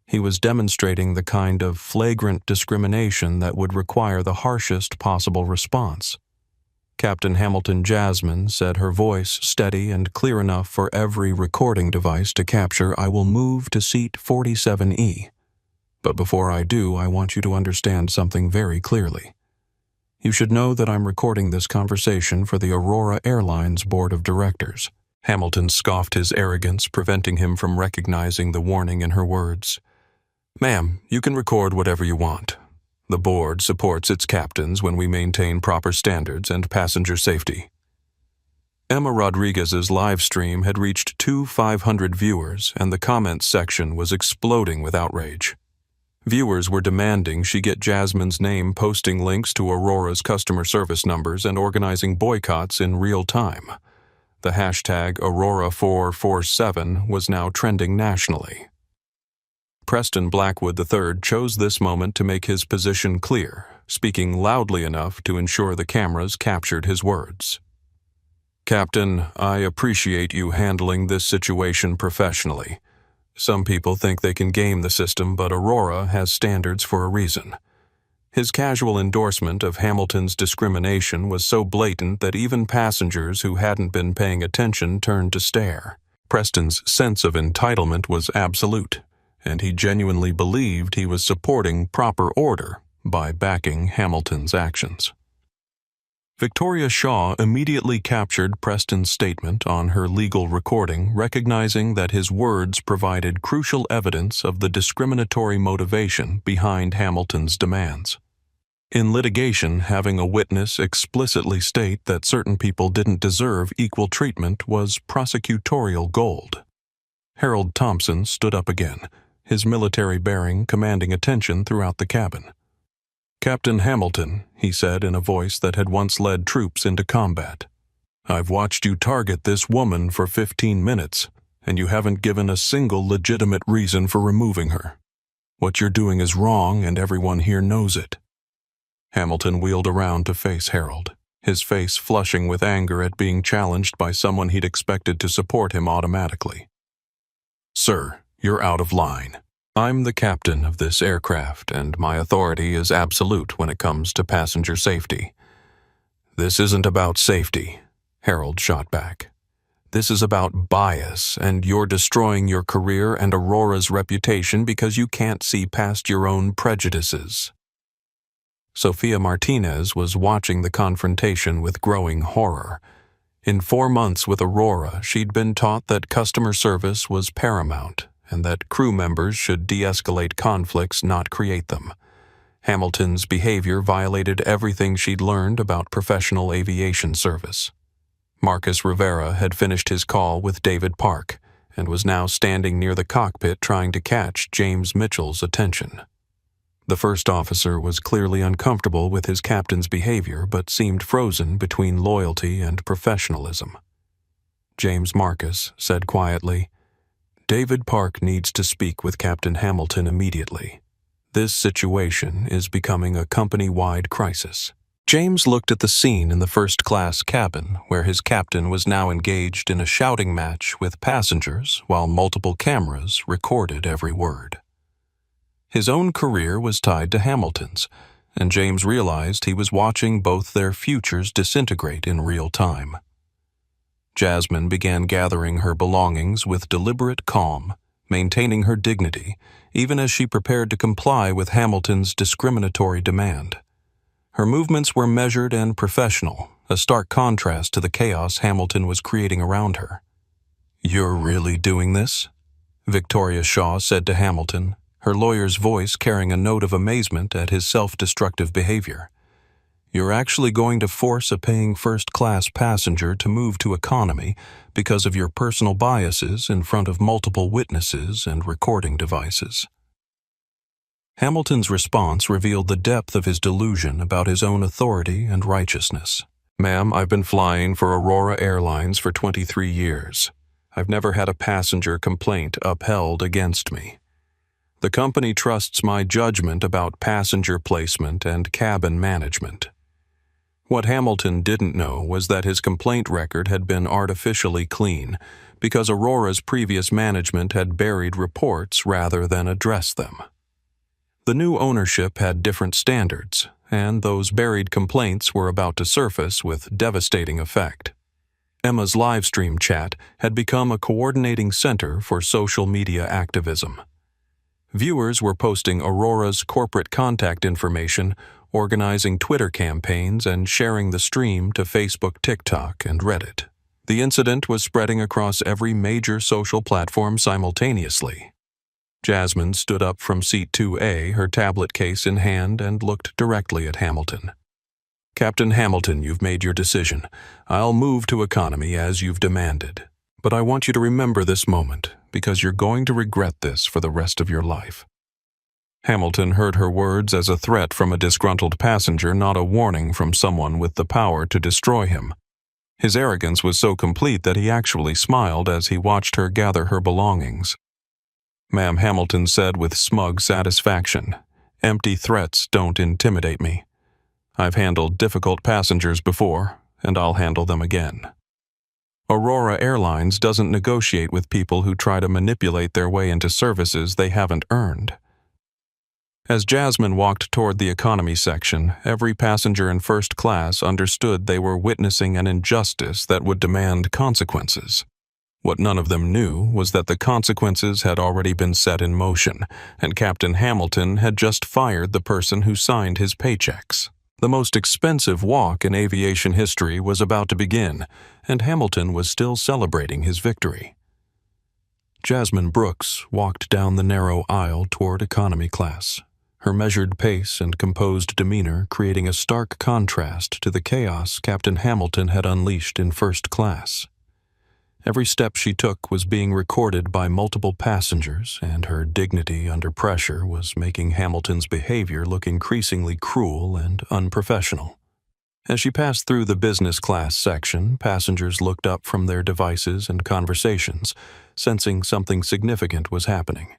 He was demonstrating the kind of flagrant discrimination that would require the harshest possible response. Captain Hamilton Jasmine said, her voice steady and clear enough for every recording device to capture, "I will move to seat 47E. But before I do, I want you to understand something very clearly. You should know that I'm recording this conversation for the Aurora Airlines Board of Directors." Hamilton scoffed his arrogance, preventing him from recognizing the warning in her words. "Ma'am, you can record whatever you want. The board supports its captains when we maintain proper standards and passenger safety." Emma Rodriguez's live stream had reached 500 viewers, and the comments section was exploding with outrage. Viewers were demanding she get Jasmine's name, posting links to Aurora's customer service numbers and organizing boycotts in real time. The hashtag Aurora447 was now trending nationally. Preston Blackwood III chose this moment to make his position clear, speaking loudly enough to ensure the cameras captured his words. "Captain, I appreciate you handling this situation professionally. Some people think they can game the system, but Aurora has standards for a reason." His casual endorsement of Hamilton's discrimination was so blatant that even passengers who hadn't been paying attention turned to stare. Preston's sense of entitlement was absolute, and he genuinely believed he was supporting proper order by backing Hamilton's actions. Victoria Shaw immediately captured Preston's statement on her legal recording, recognizing that his words provided crucial evidence of the discriminatory motivation behind Hamilton's demands. In litigation, having a witness explicitly state that certain people didn't deserve equal treatment was prosecutorial gold. Harold Thompson stood up again, his military bearing commanding attention throughout the cabin. "Captain Hamilton," he said in a voice that had once led troops into combat, "I've watched you target this woman for 15 minutes, and you haven't given a single legitimate reason for removing her. What you're doing is wrong, and everyone here knows it." Hamilton wheeled around to face Harold, his face flushing with anger at being challenged by someone he'd expected to support him automatically. "Sir, you're out of line. I'm the captain of this aircraft, and my authority is absolute when it comes to passenger safety." "This isn't about safety," Harold shot back. "This is about bias, and you're destroying your career and Aurora's reputation because you can't see past your own prejudices." Sophia Martinez was watching the confrontation with growing horror. In 4 months with Aurora, she'd been taught that customer service was paramount, and that crew members should de-escalate conflicts, not create them. Hamilton's behavior violated everything she'd learned about professional aviation service. Marcus Rivera had finished his call with David Park and was now standing near the cockpit trying to catch James Mitchell's attention. The first officer was clearly uncomfortable with his captain's behavior but seemed frozen between loyalty and professionalism. James Marcus said quietly. "David Park needs to speak with Captain Hamilton immediately. This situation is becoming a company-wide crisis." James looked at the scene in the first-class cabin, where his captain was now engaged in a shouting match with passengers while multiple cameras recorded every word. His own career was tied to Hamilton's, and James realized he was watching both their futures disintegrate in real time. Jasmine began gathering her belongings with deliberate calm, maintaining her dignity, even as she prepared to comply with Hamilton's discriminatory demand. Her movements were measured and professional, a stark contrast to the chaos Hamilton was creating around her. "You're really doing this?" Victoria Shaw said to Hamilton, her lawyer's voice carrying a note of amazement at his self-destructive behavior. "You're actually going to force a paying first-class passenger to move to economy because of your personal biases in front of multiple witnesses and recording devices." Hamilton's response revealed the depth of his delusion about his own authority and righteousness. "Ma'am, I've been flying for Aurora Airlines for 23 years. I've never had a passenger complaint upheld against me. The company trusts my judgment about passenger placement and cabin management." What Hamilton didn't know was that his complaint record had been artificially clean because Aurora's previous management had buried reports rather than addressed them. The new ownership had different standards, and those buried complaints were about to surface with devastating effect. Emma's livestream chat had become a coordinating center for social media activism. Viewers were posting Aurora's corporate contact information, organizing Twitter campaigns, and sharing the stream to Facebook, TikTok, and Reddit. The incident was spreading across every major social platform simultaneously. Jasmine stood up from seat 2A, her tablet case in hand, and looked directly at Hamilton. "Captain Hamilton, you've made your decision. I'll move to economy as you've demanded. But I want you to remember this moment, because you're going to regret this for the rest of your life." Hamilton heard her words as a threat from a disgruntled passenger, not a warning from someone with the power to destroy him. His arrogance was so complete that he actually smiled as he watched her gather her belongings. "Ma'am," Hamilton said with smug satisfaction, "empty threats don't intimidate me. I've handled difficult passengers before, and I'll handle them again. Aurora Airlines doesn't negotiate with people who try to manipulate their way into services they haven't earned." As Jasmine walked toward the economy section, every passenger in first class understood they were witnessing an injustice that would demand consequences. What none of them knew was that the consequences had already been set in motion, and Captain Hamilton had just fired the person who signed his paychecks. The most expensive walk in aviation history was about to begin, and Hamilton was still celebrating his victory. Jasmine Brooks walked down the narrow aisle toward economy class, her measured pace and composed demeanor creating a stark contrast to the chaos Captain Hamilton had unleashed in first class. Every step she took was being recorded by multiple passengers, and her dignity under pressure was making Hamilton's behavior look increasingly cruel and unprofessional. As she passed through the business class section, passengers looked up from their devices and conversations, sensing something significant was happening.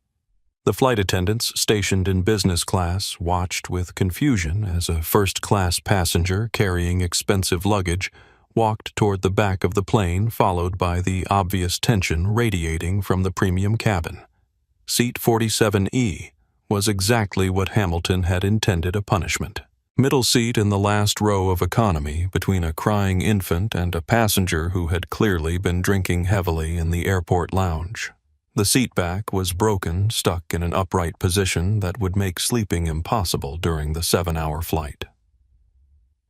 The flight attendants stationed in business class watched with confusion as a first-class passenger carrying expensive luggage walked toward the back of the plane, followed by the obvious tension radiating from the premium cabin. Seat 47E was exactly what Hamilton had intended a punishment. Middle seat in the last row of economy, between a crying infant and a passenger who had clearly been drinking heavily in the airport lounge. The seat back was broken, stuck in an upright position that would make sleeping impossible during the 7-hour flight.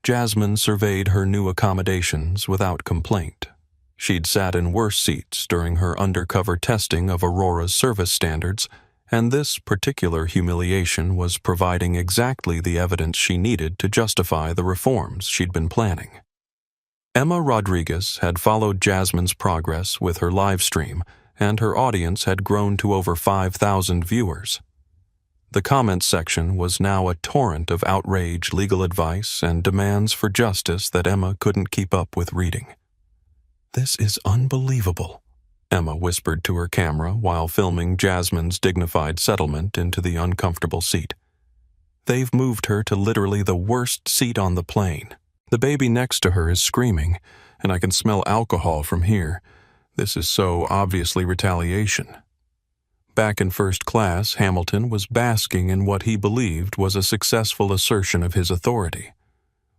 Jasmine surveyed her new accommodations without complaint. She'd sat in worse seats during her undercover testing of Aurora's service standards, and this particular humiliation was providing exactly the evidence she needed to justify the reforms she'd been planning. Emma Rodriguez had followed Jasmine's progress with her live stream, and her audience had grown to over 5,000 viewers. The comments section was now a torrent of outrage, legal advice, and demands for justice that Emma couldn't keep up with reading. "This is unbelievable," Emma whispered to her camera while filming Jasmine's dignified settlement into the uncomfortable seat. "They've moved her to literally the worst seat on the plane. The baby next to her is screaming, and I can smell alcohol from here. This is so obviously retaliation." Back in first class, Hamilton was basking in what he believed was a successful assertion of his authority.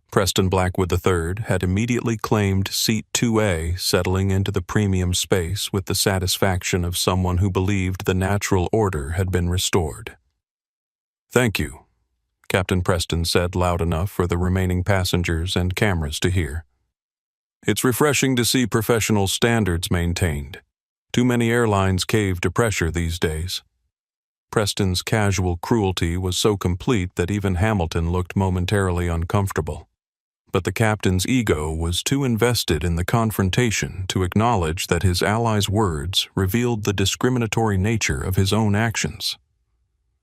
Preston Blackwood III had immediately claimed Seat 2A, settling into the premium space with the satisfaction of someone who believed the natural order had been restored. "Thank you," Captain Preston said loud enough for the remaining passengers and cameras to hear. "It's refreshing to see professional standards maintained. Too many airlines cave to pressure these days." Preston's casual cruelty was so complete that even Hamilton looked momentarily uncomfortable. But the captain's ego was too invested in the confrontation to acknowledge that his ally's words revealed the discriminatory nature of his own actions.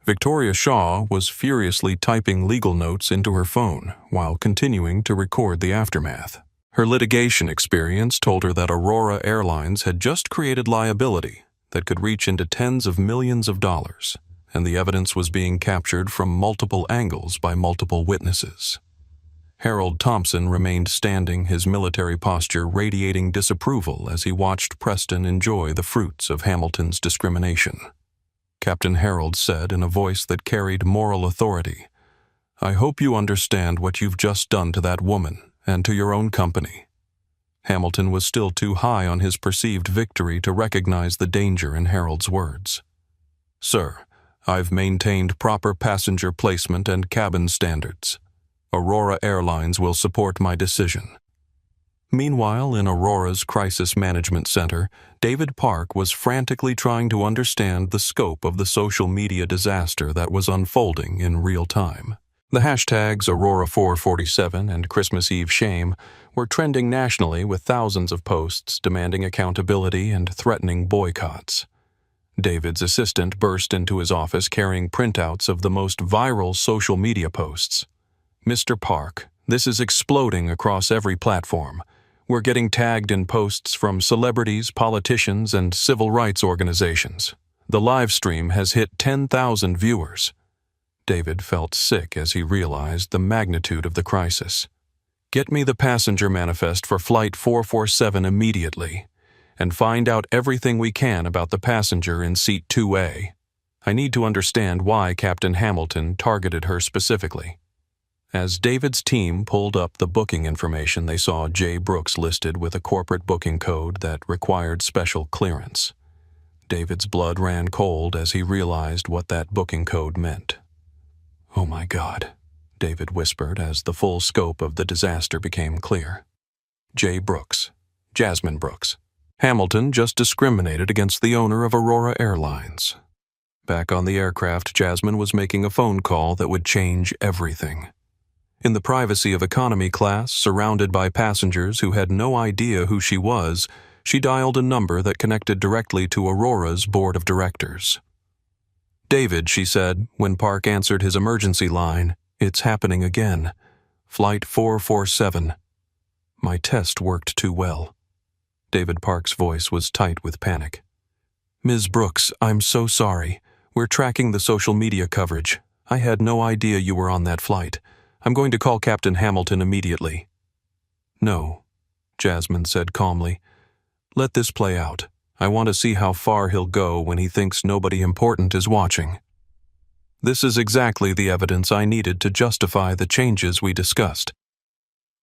Victoria Shaw was furiously typing legal notes into her phone while continuing to record the aftermath. Her litigation experience told her that Aurora Airlines had just created liability that could reach into tens of millions of dollars, and the evidence was being captured from multiple angles by multiple witnesses. Harold Thompson remained standing, his military posture radiating disapproval as he watched Preston enjoy the fruits of Hamilton's discrimination. Captain Harold said in a voice that carried moral authority, "I hope you understand what you've just done to that woman and to your own company." Hamilton was still too high on his perceived victory to recognize the danger in Harold's words. "Sir, I've maintained proper passenger placement and cabin standards. Aurora Airlines will support my decision." Meanwhile, in Aurora's Crisis Management Center, David Park was frantically trying to understand the scope of the social media disaster that was unfolding in real time. The hashtags Aurora447 and Christmas Eve Shame were trending nationally with thousands of posts demanding accountability and threatening boycotts. David's assistant burst into his office carrying printouts of the most viral social media posts. "Mr. Park, this is exploding across every platform. We're getting tagged in posts from celebrities, politicians, and civil rights organizations. The live stream has hit 10,000 viewers." David felt sick as he realized the magnitude of the crisis. "Get me the passenger manifest for Flight 447 immediately, and find out everything we can about the passenger in Seat 2A. I need to understand why Captain Hamilton targeted her specifically." As David's team pulled up the booking information, they saw J. Brooks listed with a corporate booking code that required special clearance. David's blood ran cold as he realized what that booking code meant. "Oh my God," David whispered as the full scope of the disaster became clear. J. Brooks, Jasmine Brooks. Hamilton just discriminated against the owner of Aurora Airlines. Back on the aircraft, Jasmine was making a phone call that would change everything. In the privacy of economy class, surrounded by passengers who had no idea who she was, she dialed a number that connected directly to Aurora's board of directors. "David," she said, when Park answered his emergency line, "it's happening again. Flight 447. My test worked too well." David Park's voice was tight with panic. "Ms. Brooks, I'm so sorry. We're tracking the social media coverage. I had no idea you were on that flight. I'm going to call Captain Hamilton immediately." "No," Jasmine said calmly. "Let this play out. I want to see how far he'll go when he thinks nobody important is watching. This is exactly the evidence I needed to justify the changes we discussed."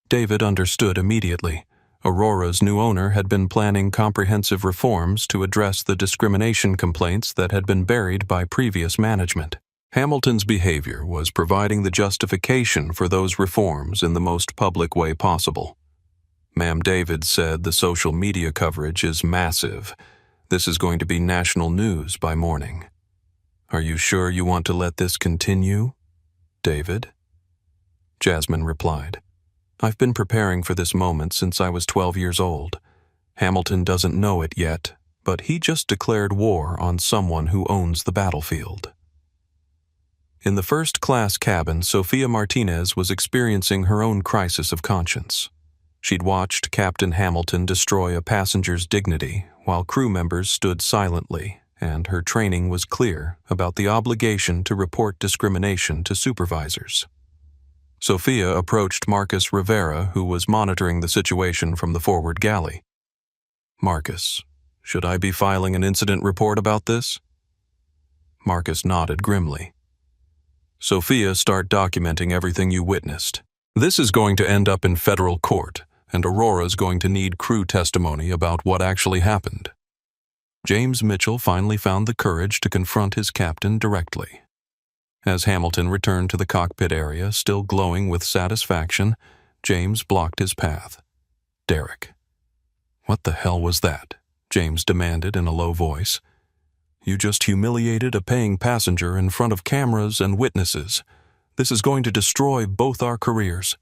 David understood immediately. Aurora's new owner had been planning comprehensive reforms to address the discrimination complaints that had been buried by previous management. Hamilton's behavior was providing the justification for those reforms in the most public way possible. "Ma'am," David said, "the social media coverage is massive. This is going to be national news by morning. Are you sure you want to let this continue, David?" Jasmine replied, "I've been preparing for this moment since I was 12 years old. Hamilton doesn't know it yet, but he just declared war on someone who owns the battlefield." In the first-class cabin, Sophia Martinez was experiencing her own crisis of conscience. She'd watched Captain Hamilton destroy a passenger's dignity while crew members stood silently, and her training was clear about the obligation to report discrimination to supervisors. Sophia approached Marcus Rivera, who was monitoring the situation from the forward galley. "Marcus, should I be filing an incident report about this?" Marcus nodded grimly. "Sophia, start documenting everything you witnessed. This is going to end up in federal court, and Aurora's going to need crew testimony about what actually happened." James Mitchell finally found the courage to confront his captain directly. As Hamilton returned to the cockpit area, still glowing with satisfaction, James blocked his path. "Derek." "What the hell was that?" James demanded in a low voice. "You just humiliated a paying passenger in front of cameras and witnesses. This is going to destroy both our careers."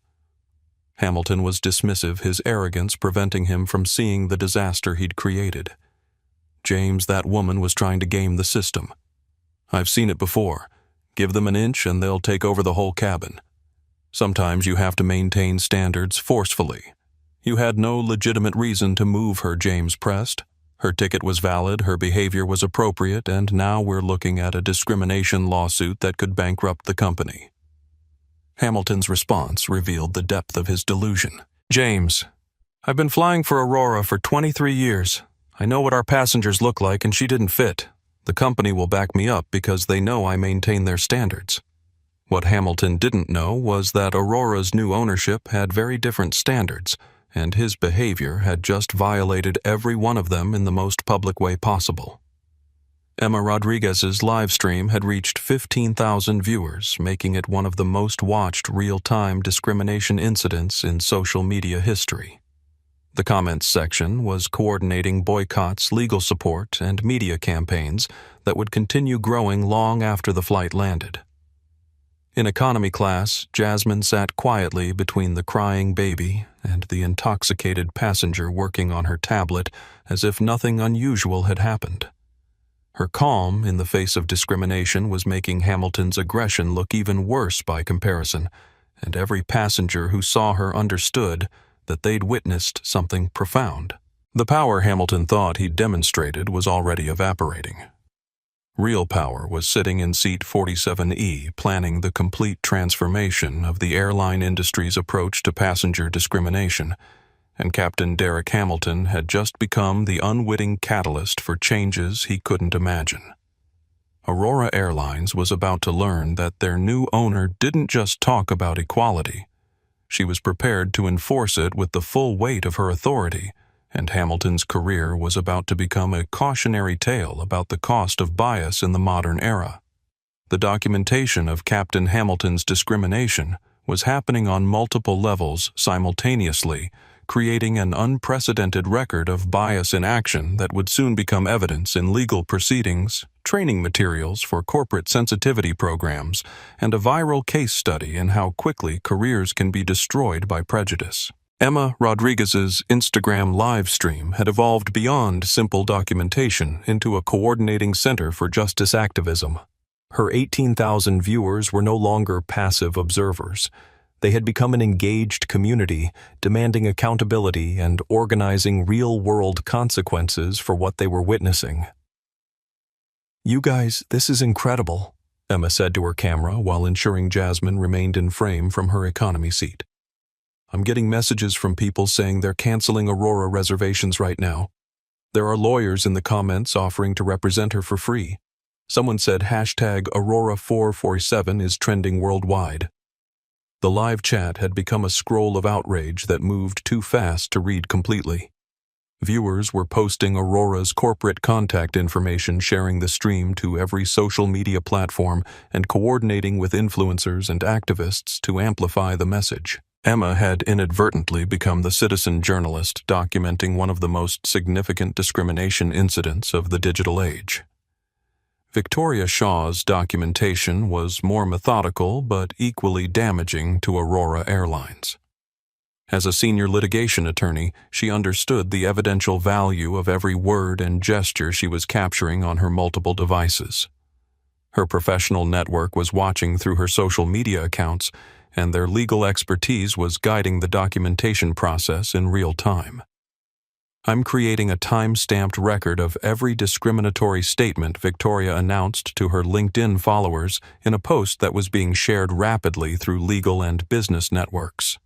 Hamilton was dismissive, his arrogance preventing him from seeing the disaster he'd created. "James, that woman was trying to game the system. I've seen it before. Give them an inch and they'll take over the whole cabin. Sometimes you have to maintain standards forcefully. You had no legitimate reason to move her," James pressed. "Her ticket was valid, her behavior was appropriate, and now we're looking at a discrimination lawsuit that could bankrupt the company." Hamilton's response revealed the depth of his delusion. "James, I've been flying for Aurora for 23 years. I know what our passengers look like, and she didn't fit. The company will back me up because they know I maintain their standards." What Hamilton didn't know was that Aurora's new ownership had very different standards, and his behavior had just violated every one of them in the most public way possible. Emma Rodriguez's live stream had reached 15,000 viewers, making it one of the most watched real-time discrimination incidents in social media history. The comments section was coordinating boycotts, legal support, and media campaigns that would continue growing long after the flight landed. In economy class, Jasmine sat quietly between the crying baby and the intoxicated passenger working on her tablet as if nothing unusual had happened. Her calm in the face of discrimination was making Hamilton's aggression look even worse by comparison, and every passenger who saw her understood that they'd witnessed something profound. The power Hamilton thought he'd demonstrated was already evaporating. Real power was sitting in seat 47E, planning the complete transformation of the airline industry's approach to passenger discrimination, and Captain Derek Hamilton had just become the unwitting catalyst for changes he couldn't imagine. Aurora Airlines was about to learn that their new owner didn't just talk about equality. She was prepared to enforce it with the full weight of her authority, and Hamilton's career was about to become a cautionary tale about the cost of bias in the modern era. The documentation of Captain Hamilton's discrimination was happening on multiple levels simultaneously, creating an unprecedented record of bias in action that would soon become evidence in legal proceedings, training materials for corporate sensitivity programs, and a viral case study in how quickly careers can be destroyed by prejudice. Emma Rodriguez's Instagram live stream had evolved beyond simple documentation into a coordinating center for justice activism. Her 18,000 viewers were no longer passive observers. They had become an engaged community, demanding accountability and organizing real-world consequences for what they were witnessing. "You guys, this is incredible," Emma said to her camera while ensuring Jasmine remained in frame from her economy seat. "I'm getting messages from people saying they're canceling Aurora reservations right now. There are lawyers in the comments offering to represent her for free. Someone said #Aurora447 is trending worldwide." The live chat had become a scroll of outrage that moved too fast to read completely. Viewers were posting Aurora's corporate contact information, sharing the stream to every social media platform, and coordinating with influencers and activists to amplify the message. Emma had inadvertently become the citizen journalist documenting one of the most significant discrimination incidents of the digital age. Victoria Shaw's documentation was more methodical but equally damaging to Aurora Airlines. As a senior litigation attorney, she understood the evidential value of every word and gesture she was capturing on her multiple devices. Her professional network was watching through her social media accounts, and their legal expertise was guiding the documentation process in real time. I'm creating a time-stamped record of every discriminatory statement Victoria announced to her LinkedIn followers in a post that was being shared rapidly through legal and business networks.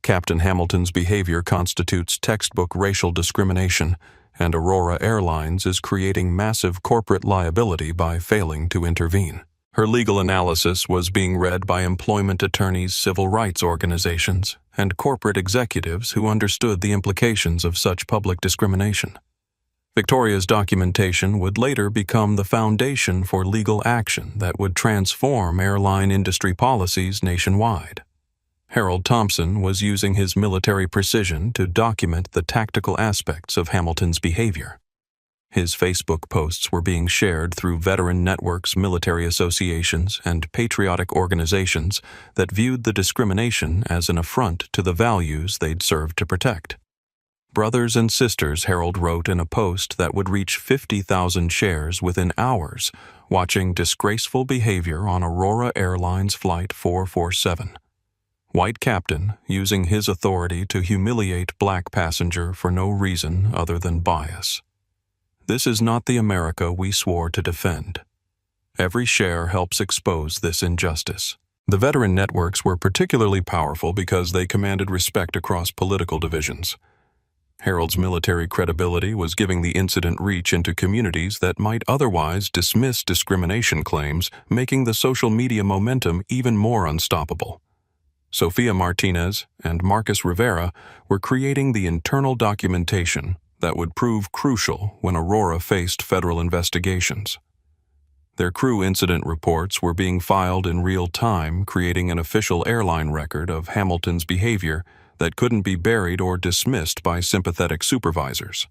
Captain Hamilton's behavior constitutes textbook racial discrimination, and Aurora Airlines is creating massive corporate liability by failing to intervene. Her legal analysis was being read by employment attorneys, civil rights organizations, and corporate executives who understood the implications of such public discrimination. Victoria's documentation would later become the foundation for legal action that would transform airline industry policies nationwide. Harold Thompson was using his military precision to document the tactical aspects of Hamilton's behavior. His Facebook posts were being shared through veteran networks, military associations, and patriotic organizations that viewed the discrimination as an affront to the values they'd served to protect. Brothers and sisters, Harold wrote in a post that would reach 50,000 shares within hours, watching disgraceful behavior on Aurora Airlines Flight 447. White captain using his authority to humiliate black passenger for no reason other than bias. This is not the America we swore to defend. Every share helps expose this injustice. The veteran networks were particularly powerful because they commanded respect across political divisions. Harold's military credibility was giving the incident reach into communities that might otherwise dismiss discrimination claims, making the social media momentum even more unstoppable. Sofia Martinez and Marcus Rivera were creating the internal documentation that would prove crucial when Aurora faced federal investigations. Their crew incident reports were being filed in real time, creating an official airline record of Hamilton's behavior that couldn't be buried or dismissed by sympathetic supervisors.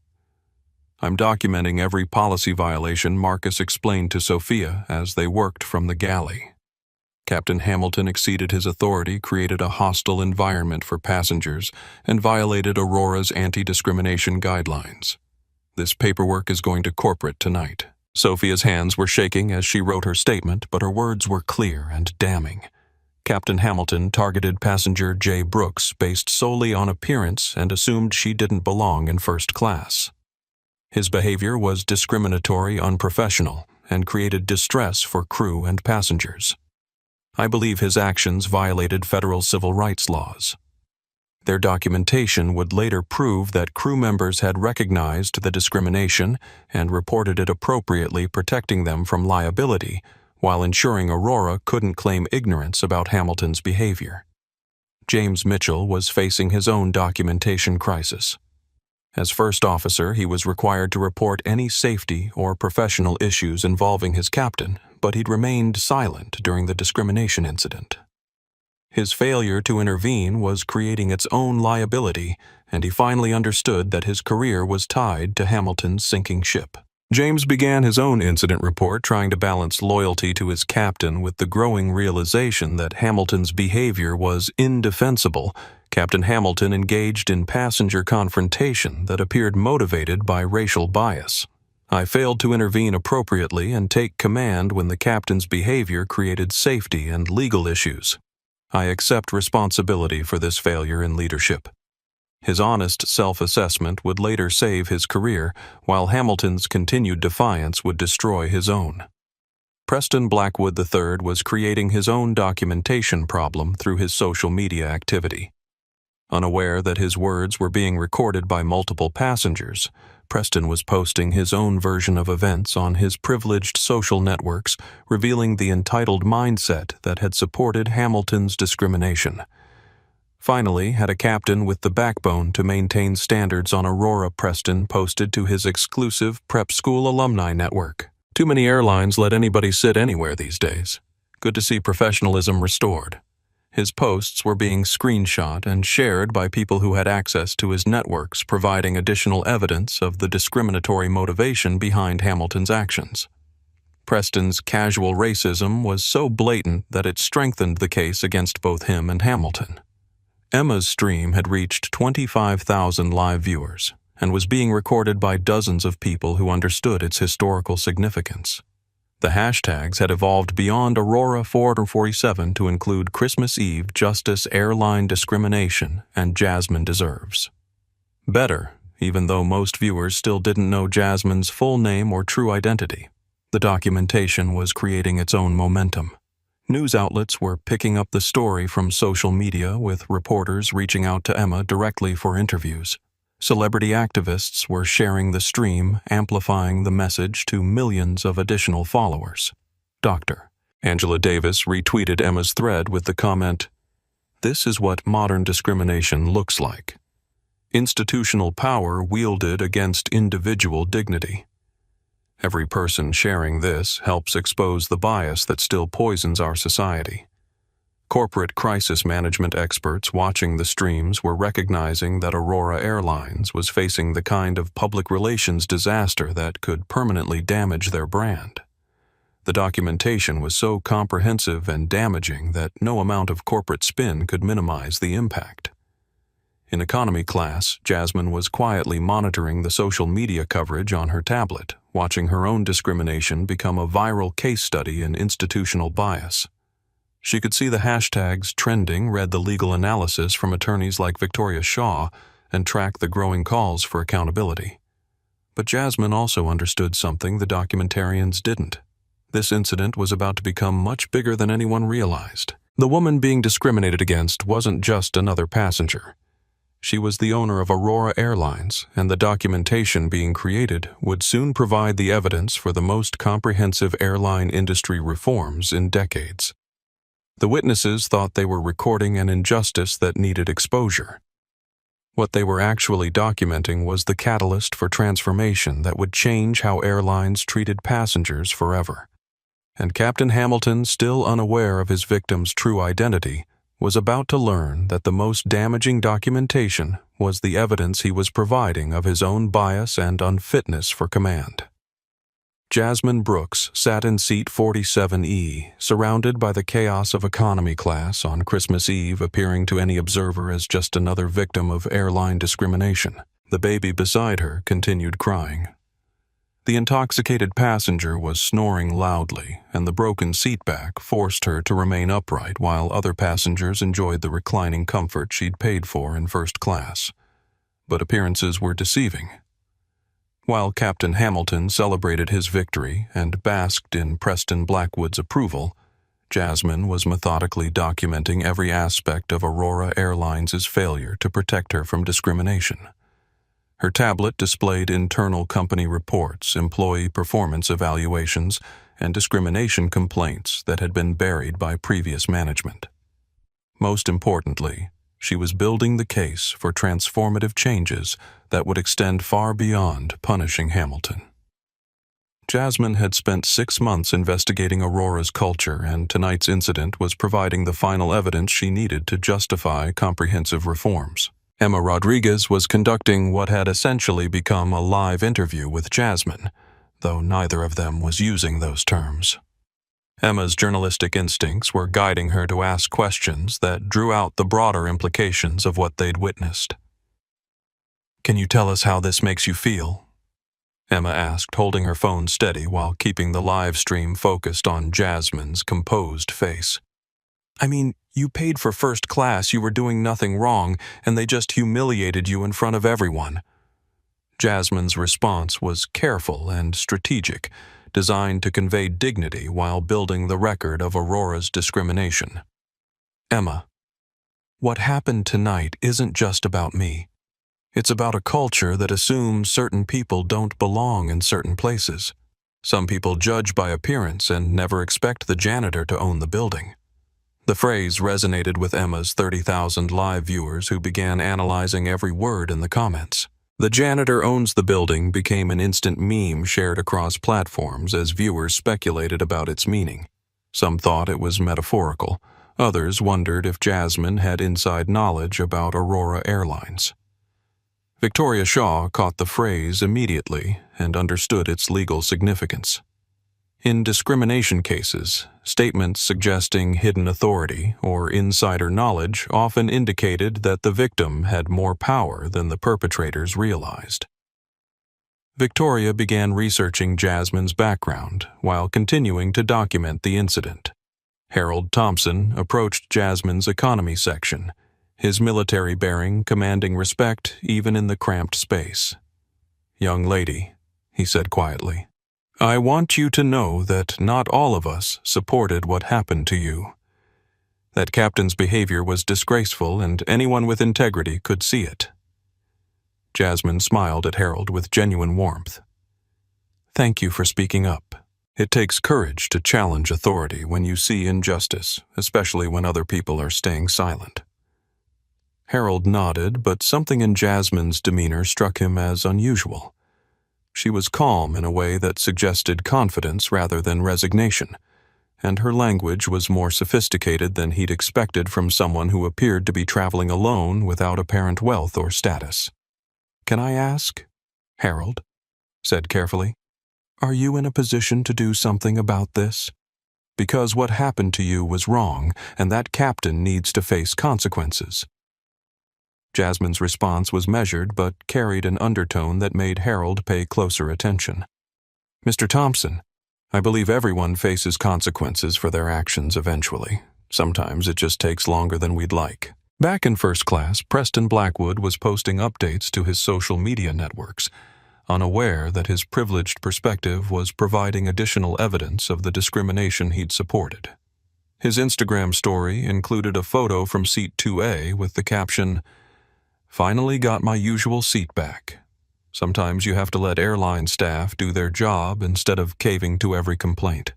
I'm documenting every policy violation, Marcus explained to Sophia as they worked from the galley. Captain Hamilton exceeded his authority, created a hostile environment for passengers, and violated Aurora's anti-discrimination guidelines. This paperwork is going to corporate tonight. Sophia's hands were shaking as she wrote her statement, but her words were clear and damning. Captain Hamilton targeted passenger Jay Brooks based solely on appearance and assumed she didn't belong in first class. His behavior was discriminatory, unprofessional, and created distress for crew and passengers. I believe his actions violated federal civil rights laws. Their documentation would later prove that crew members had recognized the discrimination and reported it appropriately, protecting them from liability, while ensuring Aurora couldn't claim ignorance about Hamilton's behavior. James Mitchell was facing his own documentation crisis. As first officer, he was required to report any safety or professional issues involving his captain, but he'd remained silent during the discrimination incident. His failure to intervene was creating its own liability, and he finally understood that his career was tied to Hamilton's sinking ship. James began his own incident report, trying to balance loyalty to his captain with the growing realization that Hamilton's behavior was indefensible. Captain Hamilton engaged in passenger confrontation that appeared motivated by racial bias. I failed to intervene appropriately and take command when the captain's behavior created safety and legal issues. I accept responsibility for this failure in leadership. His honest self-assessment would later save his career, while Hamilton's continued defiance would destroy his own. Preston Blackwood III was creating his own documentation problem through his social media activity. Unaware that his words were being recorded by multiple passengers, Preston was posting his own version of events on his privileged social networks, revealing the entitled mindset that had supported Hamilton's discrimination. Finally, had a captain with the backbone to maintain standards on Aurora, Preston posted to his exclusive prep school alumni network. Too many airlines let anybody sit anywhere these days. Good to see professionalism restored. His posts were being screenshot and shared by people who had access to his networks, providing additional evidence of the discriminatory motivation behind Hamilton's actions. Preston's casual racism was so blatant that it strengthened the case against both him and Hamilton. Emma's stream had reached 25,000 live viewers and was being recorded by dozens of people who understood its historical significance. The hashtags had evolved beyond Aurora 447 to include Christmas Eve Justice Airline Discrimination and Jasmine Deserves. Better, even though most viewers still didn't know Jasmine's full name or true identity. The documentation was creating its own momentum. News outlets were picking up the story from social media, with reporters reaching out to Emma directly for interviews. Celebrity activists were sharing the stream, amplifying the message to millions of additional followers. Dr. Angela Davis retweeted Emma's thread with the comment, "This is what modern discrimination looks like. Institutional power wielded against individual dignity. Every person sharing this helps expose the bias that still poisons our society." Corporate crisis management experts watching the streams were recognizing that Aurora Airlines was facing the kind of public relations disaster that could permanently damage their brand. The documentation was so comprehensive and damaging that no amount of corporate spin could minimize the impact. In economy class, Jasmine was quietly monitoring the social media coverage on her tablet, watching her own discrimination become a viral case study in institutional bias. She could see the hashtags trending, read the legal analysis from attorneys like Victoria Shaw, and track the growing calls for accountability. But Jasmine also understood something the documentarians didn't. This incident was about to become much bigger than anyone realized. The woman being discriminated against wasn't just another passenger. She was the owner of Aurora Airlines, and the documentation being created would soon provide the evidence for the most comprehensive airline industry reforms in decades. The witnesses thought they were recording an injustice that needed exposure. What they were actually documenting was the catalyst for transformation that would change how airlines treated passengers forever. And Captain Hamilton, still unaware of his victim's true identity, was about to learn that the most damaging documentation was the evidence he was providing of his own bias and unfitness for command. Jasmine Brooks sat in seat 47E, surrounded by the chaos of economy class on Christmas Eve, appearing to any observer as just another victim of airline discrimination. The baby beside her continued crying. The intoxicated passenger was snoring loudly, and the broken seat back forced her to remain upright while other passengers enjoyed the reclining comfort she'd paid for in first class. But appearances were deceiving. While Captain Hamilton celebrated his victory and basked in Preston Blackwood's approval, Jasmine was methodically documenting every aspect of Aurora Airlines' failure to protect her from discrimination. Her tablet displayed internal company reports, employee performance evaluations, and discrimination complaints that had been buried by previous management. Most importantly, she was building the case for transformative changes that would extend far beyond punishing Hamilton. Jasmine had spent 6 months investigating Aurora's culture, and tonight's incident was providing the final evidence she needed to justify comprehensive reforms. Emma Rodriguez was conducting what had essentially become a live interview with Jasmine, though neither of them was using those terms. Emma's journalistic instincts were guiding her to ask questions that drew out the broader implications of what they'd witnessed. "Can you tell us how this makes you feel?" Emma asked, holding her phone steady while keeping the live stream focused on Jasmine's composed face. "I mean, you paid for first class, you were doing nothing wrong, and they just humiliated you in front of everyone." Jasmine's response was careful and strategic, designed to convey dignity while building the record of Aurora's discrimination. "Emma, what happened tonight isn't just about me. It's about a culture that assumes certain people don't belong in certain places. Some people judge by appearance and never expect the janitor to own the building." The phrase resonated with Emma's 30,000 live viewers who began analyzing every word in the comments. "The janitor owns the building" became an instant meme shared across platforms as viewers speculated about its meaning. Some thought it was metaphorical. Others wondered if Jasmine had inside knowledge about Aurora Airlines. Victoria Shaw caught the phrase immediately and understood its legal significance. In discrimination cases, statements suggesting hidden authority or insider knowledge often indicated that the victim had more power than the perpetrators realized. Victoria began researching Jasmine's background while continuing to document the incident. Harold Thompson approached Jasmine's economy section, his military bearing commanding respect even in the cramped space. "Young lady," he said quietly, "I want you to know that not all of us supported what happened to you. That captain's behavior was disgraceful, and anyone with integrity could see it." Jasmine smiled at Harold with genuine warmth. "Thank you for speaking up. It takes courage to challenge authority when you see injustice, especially when other people are staying silent." Harold nodded, but something in Jasmine's demeanor struck him as unusual. She was calm in a way that suggested confidence rather than resignation, and her language was more sophisticated than he'd expected from someone who appeared to be traveling alone without apparent wealth or status. "Can I ask?" Harold said carefully. "Are you in a position to do something about this? Because what happened to you was wrong, and that captain needs to face consequences." Jasmine's response was measured but carried an undertone that made Harold pay closer attention. "Mr. Thompson, I believe everyone faces consequences for their actions eventually. Sometimes it just takes longer than we'd like." Back in first class, Preston Blackwood was posting updates to his social media networks, unaware that his privileged perspective was providing additional evidence of the discrimination he'd supported. His Instagram story included a photo from seat 2A with the caption, "Finally got my usual seat back. Sometimes you have to let airline staff do their job instead of caving to every complaint."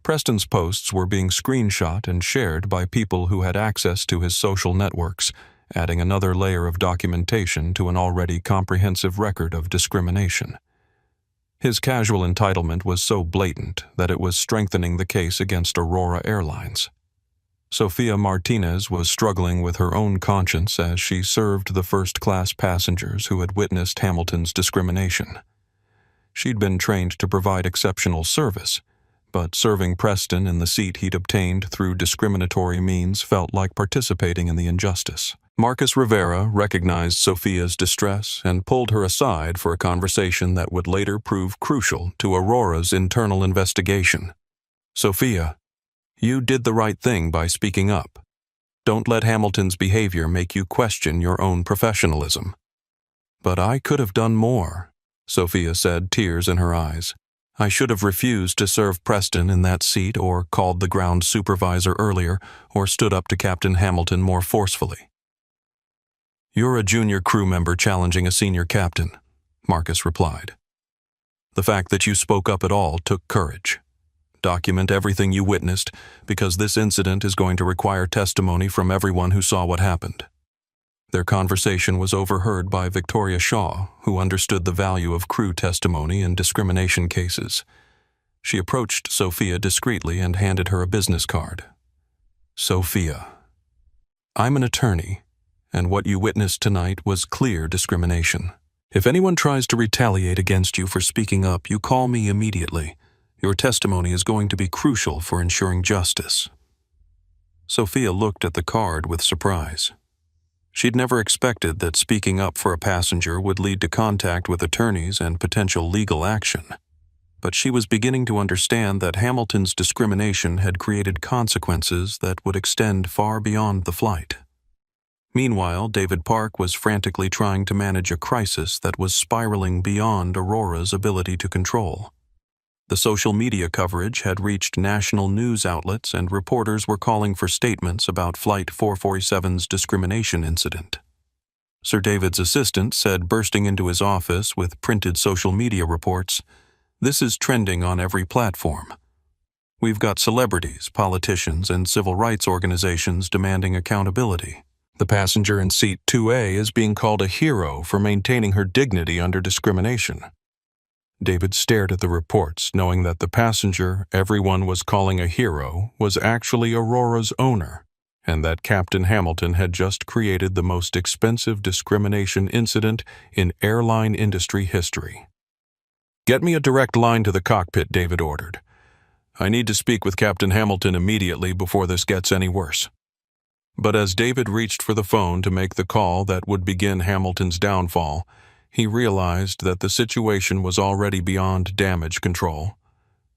Preston's posts were being screenshot and shared by people who had access to his social networks, adding another layer of documentation to an already comprehensive record of discrimination. His casual entitlement was so blatant that it was strengthening the case against Aurora Airlines. Sophia Martinez was struggling with her own conscience as she served the first-class passengers who had witnessed Hamilton's discrimination. She'd been trained to provide exceptional service, but serving Preston in the seat he'd obtained through discriminatory means felt like participating in the injustice. Marcus Rivera recognized Sophia's distress and pulled her aside for a conversation that would later prove crucial to Aurora's internal investigation. "Sophia, you did the right thing by speaking up. Don't let Hamilton's behavior make you question your own professionalism." "But I could have done more," Sophia said, tears in her eyes. "I should have refused to serve Preston in that seat, or called the ground supervisor earlier, or stood up to Captain Hamilton more forcefully." "You're a junior crew member challenging a senior captain," Marcus replied. "The fact that you spoke up at all took courage. Document everything you witnessed, because this incident is going to require testimony from everyone who saw what happened." Their conversation was overheard by Victoria Shaw, who understood the value of crew testimony in discrimination cases. She approached Sophia discreetly and handed her a business card. "Sophia, I'm an attorney, and what you witnessed tonight was clear discrimination. If anyone tries to retaliate against you for speaking up, you call me immediately. Your testimony is going to be crucial for ensuring justice." Sophia looked at the card with surprise. She'd never expected that speaking up for a passenger would lead to contact with attorneys and potential legal action. But she was beginning to understand that Hamilton's discrimination had created consequences that would extend far beyond the flight. Meanwhile, David Park was frantically trying to manage a crisis that was spiraling beyond Aurora's ability to control. The social media coverage had reached national news outlets, and reporters were calling for statements about Flight 447's discrimination incident. Sir David's assistant said, bursting into his office with printed social media reports, "This is trending on every platform. We've got celebrities, politicians, and civil rights organizations demanding accountability. The passenger in seat 2A is being called a hero for maintaining her dignity under discrimination." David stared at the reports, knowing that the passenger everyone was calling a hero was actually Aurora's owner, and that Captain Hamilton had just created the most expensive discrimination incident in airline industry history. "Get me a direct line to the cockpit," David ordered. "I need to speak with Captain Hamilton immediately before this gets any worse." But as David reached for the phone to make the call that would begin Hamilton's downfall, he realized that the situation was already beyond damage control.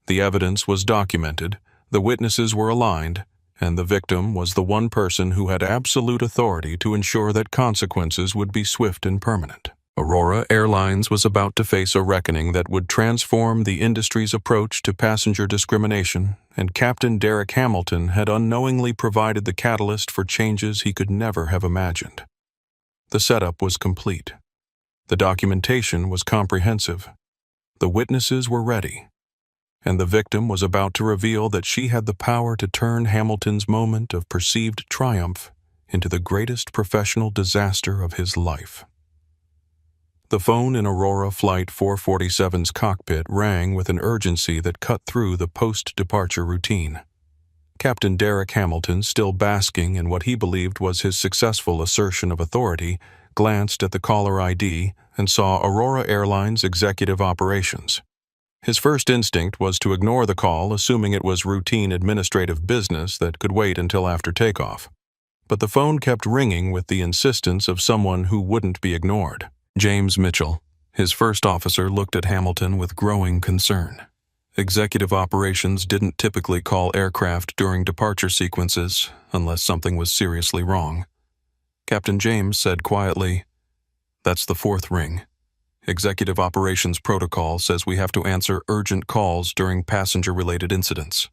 The evidence was documented, the witnesses were aligned, and the victim was the one person who had absolute authority to ensure that consequences would be swift and permanent. Aurora Airlines was about to face a reckoning that would transform the industry's approach to passenger discrimination, and Captain Derek Hamilton had unknowingly provided the catalyst for changes he could never have imagined. The setup was complete. The documentation was comprehensive. The witnesses were ready. And the victim was about to reveal that she had the power to turn Hamilton's moment of perceived triumph into the greatest professional disaster of his life. The phone in Aurora Flight 447's cockpit rang with an urgency that cut through the post-departure routine. Captain Derek Hamilton, still basking in what he believed was his successful assertion of authority, glanced at the caller ID and saw Aurora Airlines Executive Operations. His first instinct was to ignore the call, assuming it was routine administrative business that could wait until after takeoff. But the phone kept ringing with the insistence of someone who wouldn't be ignored. James Mitchell, his first officer, looked at Hamilton with growing concern. Executive Operations didn't typically call aircraft during departure sequences unless something was seriously wrong. Captain James said quietly, "That's the fourth ring. Executive Operations protocol says we have to answer urgent calls during passenger-related incidents."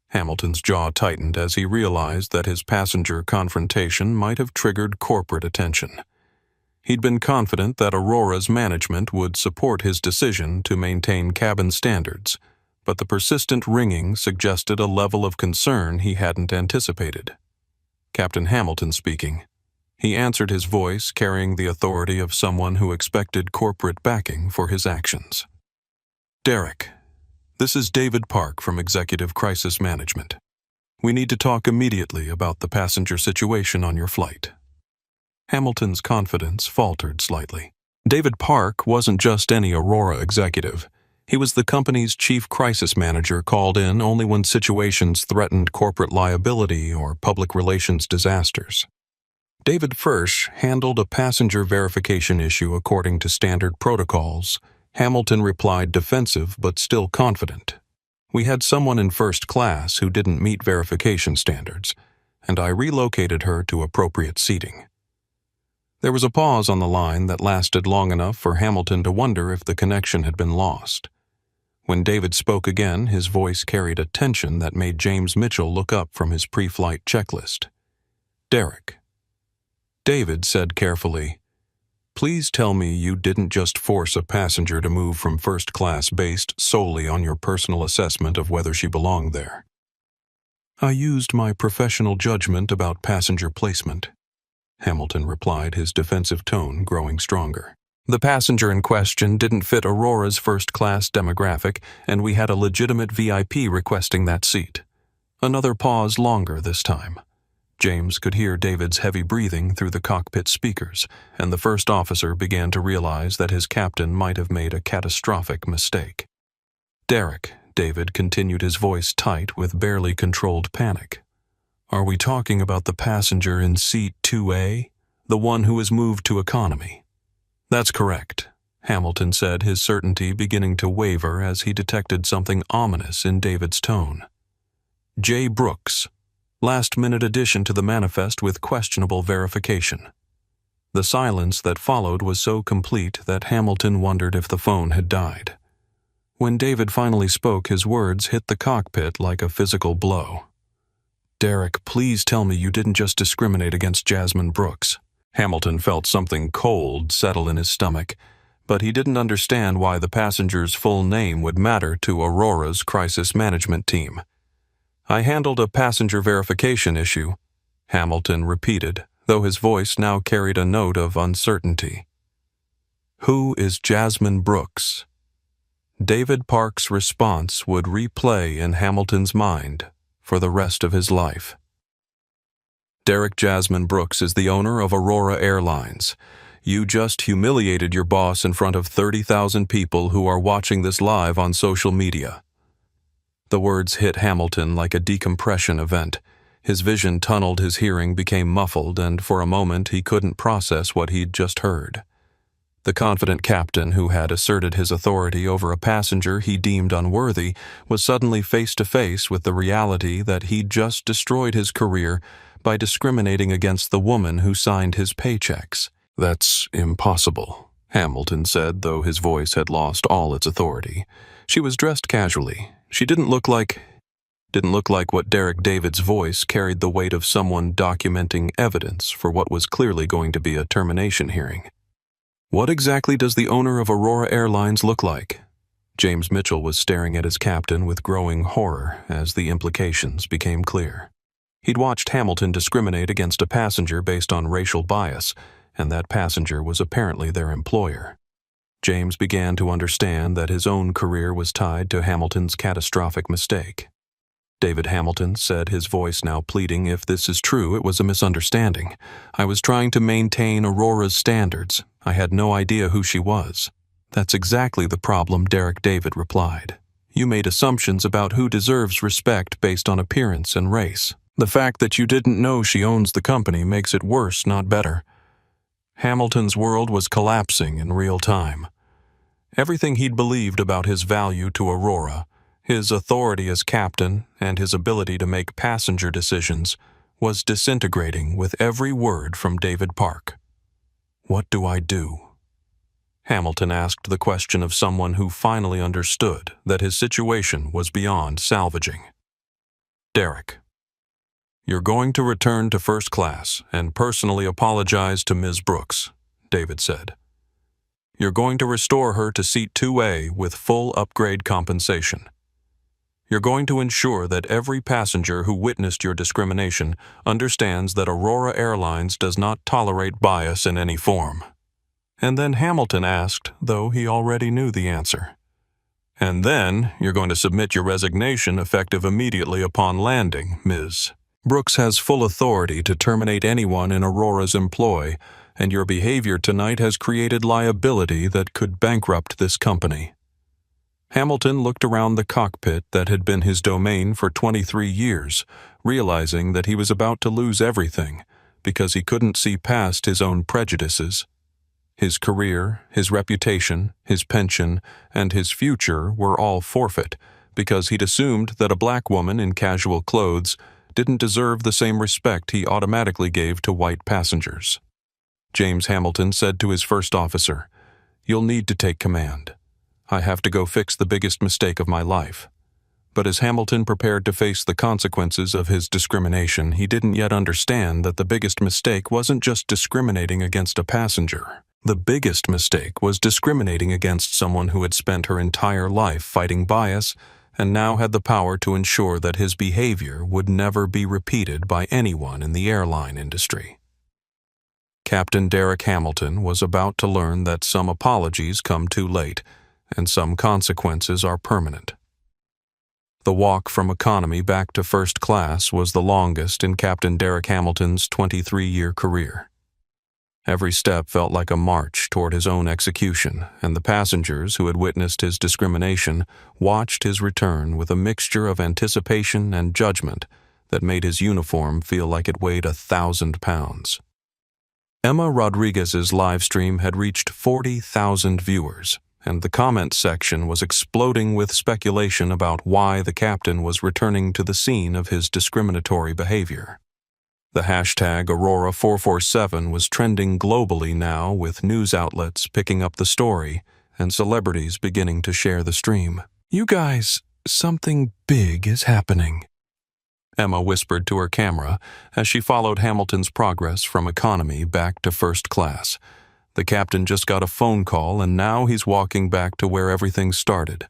Hamilton's jaw tightened as he realized that his passenger confrontation might have triggered corporate attention. He'd been confident that Aurora's management would support his decision to maintain cabin standards, but the persistent ringing suggested a level of concern he hadn't anticipated. Captain Hamilton speaking. He answered, his voice carrying the authority of someone who expected corporate backing for his actions. "Derek, this is David Park from Executive Crisis Management. We need to talk immediately about the passenger situation on your flight." Hamilton's confidence faltered slightly. David Park wasn't just any Aurora executive. He was the company's chief crisis manager, called in only when situations threatened corporate liability or public relations disasters. David Fursh handled a passenger verification issue according to standard protocols. Hamilton replied defensive but still confident. "We had someone in first class who didn't meet verification standards, and I relocated her to appropriate seating." There was a pause on the line that lasted long enough for Hamilton to wonder if the connection had been lost. When David spoke again, his voice carried a tension that made James Mitchell look up from his pre-flight checklist. "Derek." David said carefully, "Please tell me you didn't just force a passenger to move from first class based solely on your personal assessment of whether she belonged there." "I used my professional judgment about passenger placement," Hamilton replied, his defensive tone growing stronger. "The passenger in question didn't fit Aurora's first-class demographic, and we had a legitimate VIP requesting that seat." Another pause longer this time. James could hear David's heavy breathing through the cockpit speakers, and the first officer began to realize that his captain might have made a catastrophic mistake. "Derek," David continued, his voice tight with barely controlled panic. "Are we talking about the passenger in seat 2A, the one who was moved to economy?" "That's correct," Hamilton said, his certainty beginning to waver as he detected something ominous in David's tone. "J. Brooks, last-minute addition to the manifest with questionable verification." The silence that followed was so complete that Hamilton wondered if the phone had died. When David finally spoke, his words hit the cockpit like a physical blow. "Derek, please tell me you didn't just discriminate against Jasmine Brooks." Hamilton felt something cold settle in his stomach, but he didn't understand why the passenger's full name would matter to Aurora's crisis management team. "I handled a passenger verification issue," Hamilton repeated, though his voice now carried a note of uncertainty. "Who is Jasmine Brooks?" David Park's response would replay in Hamilton's mind for the rest of his life. "Derek Jasmine Brooks is the owner of Aurora Airlines. You just humiliated your boss in front of 30,000 people who are watching this live on social media." The words hit Hamilton like a decompression event. His vision tunneled, his hearing became muffled, and for a moment he couldn't process what he'd just heard. The confident captain who had asserted his authority over a passenger he deemed unworthy was suddenly face to face with the reality that he'd just destroyed his career by discriminating against the woman who signed his paychecks. "That's impossible," Hamilton said, though his voice had lost all its authority. She was dressed casually. She didn't look like what Derek David's voice carried the weight of someone documenting evidence for what was clearly going to be a termination hearing. "What exactly does the owner of Aurora Airlines look like?" James Mitchell was staring at his captain with growing horror as the implications became clear. He'd watched Hamilton discriminate against a passenger based on racial bias, and that passenger was apparently their employer. James began to understand that his own career was tied to Hamilton's catastrophic mistake. "David Hamilton," said, his voice now pleading, "if this is true, it was a misunderstanding. I was trying to maintain Aurora's standards. I had no idea who she was." "That's exactly the problem," Derek David replied. "You made assumptions about who deserves respect based on appearance and race. The fact that you didn't know she owns the company makes it worse, not better." Hamilton's world was collapsing in real time. Everything he'd believed about his value to Aurora, his authority as captain, and his ability to make passenger decisions, was disintegrating with every word from David Park. "What do I do?" Hamilton asked the question of someone who finally understood that his situation was beyond salvaging. "Derek, you're going to return to first class and personally apologize to Ms. Brooks," David said. "You're going to restore her to seat 2A with full upgrade compensation. You're going to ensure that every passenger who witnessed your discrimination understands that Aurora Airlines does not tolerate bias in any form." And then Hamilton asked, though he already knew the answer. "And then you're going to submit your resignation effective immediately upon landing, Ms. Brooks has full authority to terminate anyone in Aurora's employ, and your behavior tonight has created liability that could bankrupt this company." Hamilton looked around the cockpit that had been his domain for 23 years, realizing that he was about to lose everything because he couldn't see past his own prejudices. His career, his reputation, his pension, and his future were all forfeit because he'd assumed that a black woman in casual clothes didn't deserve the same respect he automatically gave to white passengers. James Hamilton said to his first officer, "You'll need to take command. I have to go fix the biggest mistake of my life." But as Hamilton prepared to face the consequences of his discrimination, he didn't yet understand that the biggest mistake wasn't just discriminating against a passenger. The biggest mistake was discriminating against someone who had spent her entire life fighting bias and now had the power to ensure that his behavior would never be repeated by anyone in the airline industry. Captain Derek Hamilton was about to learn that some apologies come too late, and some consequences are permanent. The walk from economy back to first class was the longest in Captain Derek Hamilton's 23-year career. Every step felt like a march toward his own execution, and the passengers who had witnessed his discrimination watched his return with a mixture of anticipation and judgment that made his uniform feel like it weighed 1,000 pounds. Emma Rodriguez's live stream had reached 40,000 viewers, and the comment section was exploding with speculation about why the captain was returning to the scene of his discriminatory behavior. The hashtag Aurora447 was trending globally now, with news outlets picking up the story and celebrities beginning to share the stream. "You guys, something big is happening," Emma whispered to her camera as she followed Hamilton's progress from economy back to first class. "The captain just got a phone call, and now he's walking back to where everything started.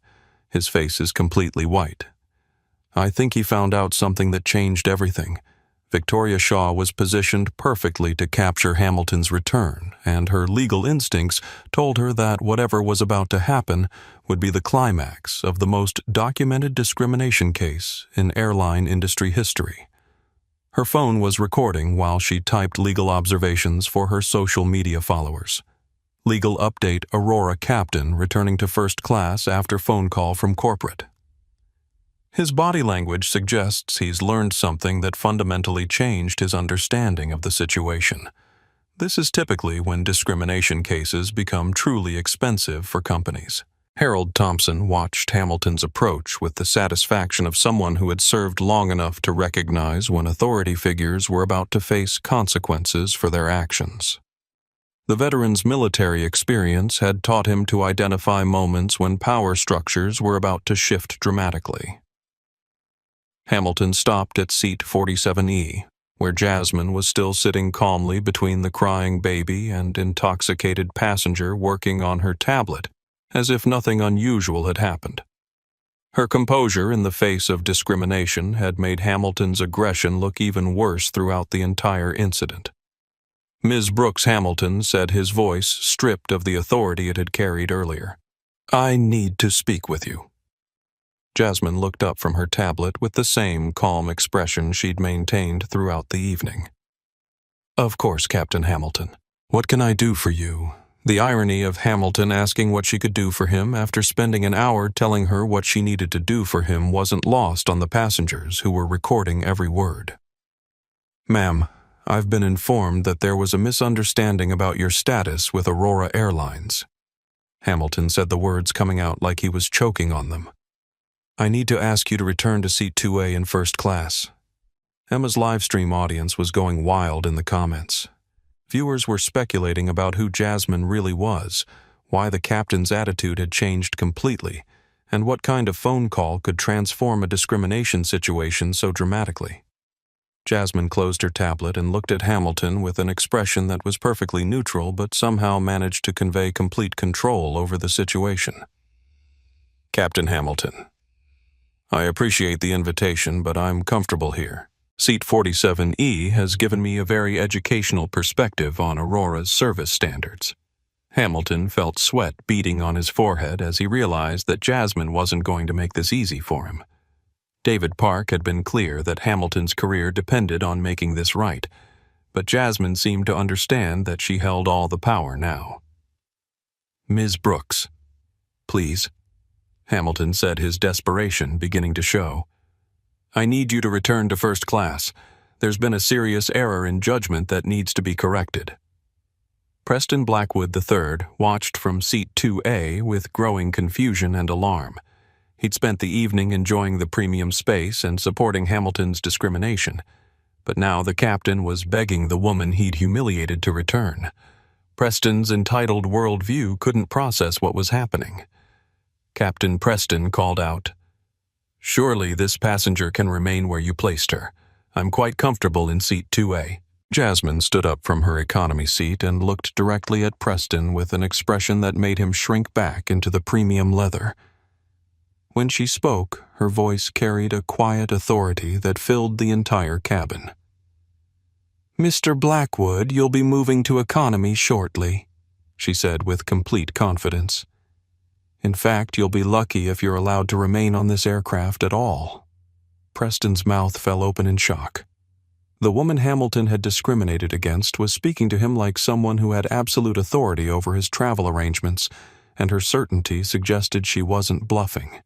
His face is completely white. I think he found out something that changed everything. Victoria Shaw was positioned perfectly to capture Hamilton's return, and her legal instincts told her that whatever was about to happen would be the climax of the most documented discrimination case in airline industry history." Her phone was recording while she typed legal observations for her social media followers. "Legal update: Aurora captain returning to first class after phone call from corporate." His body language suggests he's learned something that fundamentally changed his understanding of the situation. This is typically when discrimination cases become truly expensive for companies. Harold Thompson watched Hamilton's approach with the satisfaction of someone who had served long enough to recognize when authority figures were about to face consequences for their actions. The veteran's military experience had taught him to identify moments when power structures were about to shift dramatically. Hamilton stopped at seat 47E, where Jasmine was still sitting calmly between the crying baby and intoxicated passenger working on her tablet, as if nothing unusual had happened. Her composure in the face of discrimination had made Hamilton's aggression look even worse throughout the entire incident. Ms. Brooks Hamilton said, his voice stripped of the authority it had carried earlier. "I need to speak with you." Jasmine looked up from her tablet with the same calm expression she'd maintained throughout the evening. "Of course, Captain Hamilton. What can I do for you?" The irony of Hamilton asking what she could do for him after spending an hour telling her what she needed to do for him wasn't lost on the passengers who were recording every word. "Ma'am, I've been informed that there was a misunderstanding about your status with Aurora Airlines." Hamilton said the words coming out like he was choking on them. "I need to ask you to return to seat 2A in first class." Emma's livestream audience was going wild in the comments. Viewers were speculating about who Jasmine really was, why the captain's attitude had changed completely, and what kind of phone call could transform a discrimination situation so dramatically. Jasmine closed her tablet and looked at Hamilton with an expression that was perfectly neutral but somehow managed to convey complete control over the situation. "Captain Hamilton, I appreciate the invitation, but I'm comfortable here. Seat 47E has given me a very educational perspective on Aurora's service standards." Hamilton felt sweat beading on his forehead as he realized that Jasmine wasn't going to make this easy for him. David Park had been clear that Hamilton's career depended on making this right, but Jasmine seemed to understand that she held all the power now. "Ms. Brooks, please," Hamilton said, his desperation beginning to show. "I need you to return to first class. There's been a serious error in judgment that needs to be corrected." Preston Blackwood III watched from seat 2A with growing confusion and alarm. He'd spent the evening enjoying the premium space and supporting Hamilton's discrimination, but now the captain was begging the woman he'd humiliated to return. Preston's entitled worldview couldn't process what was happening. Captain Preston called out, "Surely this passenger can remain where you placed her. I'm quite comfortable in seat 2A. Jasmine stood up from her economy seat and looked directly at Preston with an expression that made him shrink back into the premium leather. When she spoke, her voice carried a quiet authority that filled the entire cabin. "Mr. Blackwood, you'll be moving to economy shortly," she said with complete confidence. "In fact, you'll be lucky if you're allowed to remain on this aircraft at all." Preston's mouth fell open in shock. The woman Hamilton had discriminated against was speaking to him like someone who had absolute authority over his travel arrangements, and her certainty suggested she wasn't bluffing.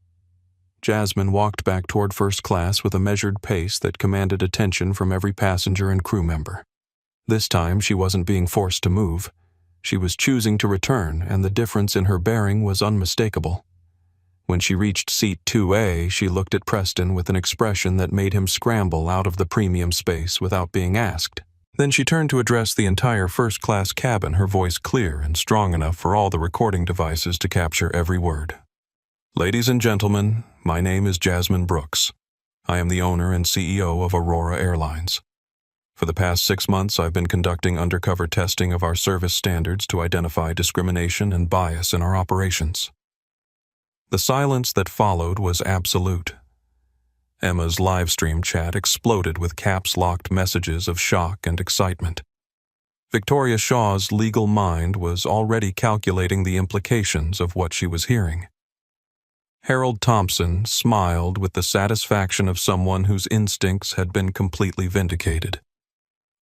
Jasmine walked back toward first class with a measured pace that commanded attention from every passenger and crew member. This time she wasn't being forced to move. She was choosing to return, and the difference in her bearing was unmistakable. When she reached seat 2A, she looked at Preston with an expression that made him scramble out of the premium space without being asked. Then she turned to address the entire first-class cabin, her voice clear and strong enough for all the recording devices to capture every word. "Ladies and gentlemen, my name is Jasmine Brooks. I am the owner and CEO of Aurora Airlines. For the past 6 months, I've been conducting undercover testing of our service standards to identify discrimination and bias in our operations." The silence that followed was absolute. Emma's livestream chat exploded with caps-locked messages of shock and excitement. Victoria Shaw's legal mind was already calculating the implications of what she was hearing. Harold Thompson smiled with the satisfaction of someone whose instincts had been completely vindicated.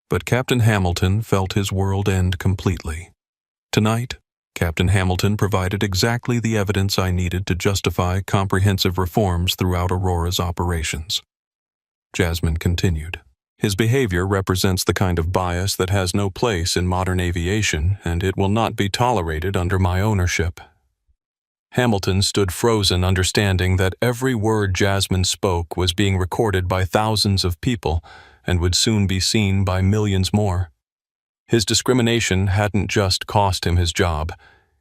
But Captain Hamilton felt his world end completely. Tonight, Captain Hamilton provided exactly the evidence I needed to justify comprehensive reforms throughout Aurora's operations. Jasmine continued, His behavior represents the kind of bias that has no place in modern aviation, and it will not be tolerated under my ownership." Hamilton stood frozen, understanding that every word Jasmine spoke was being recorded by thousands of people and would soon be seen by millions more. His discrimination hadn't just cost him his job,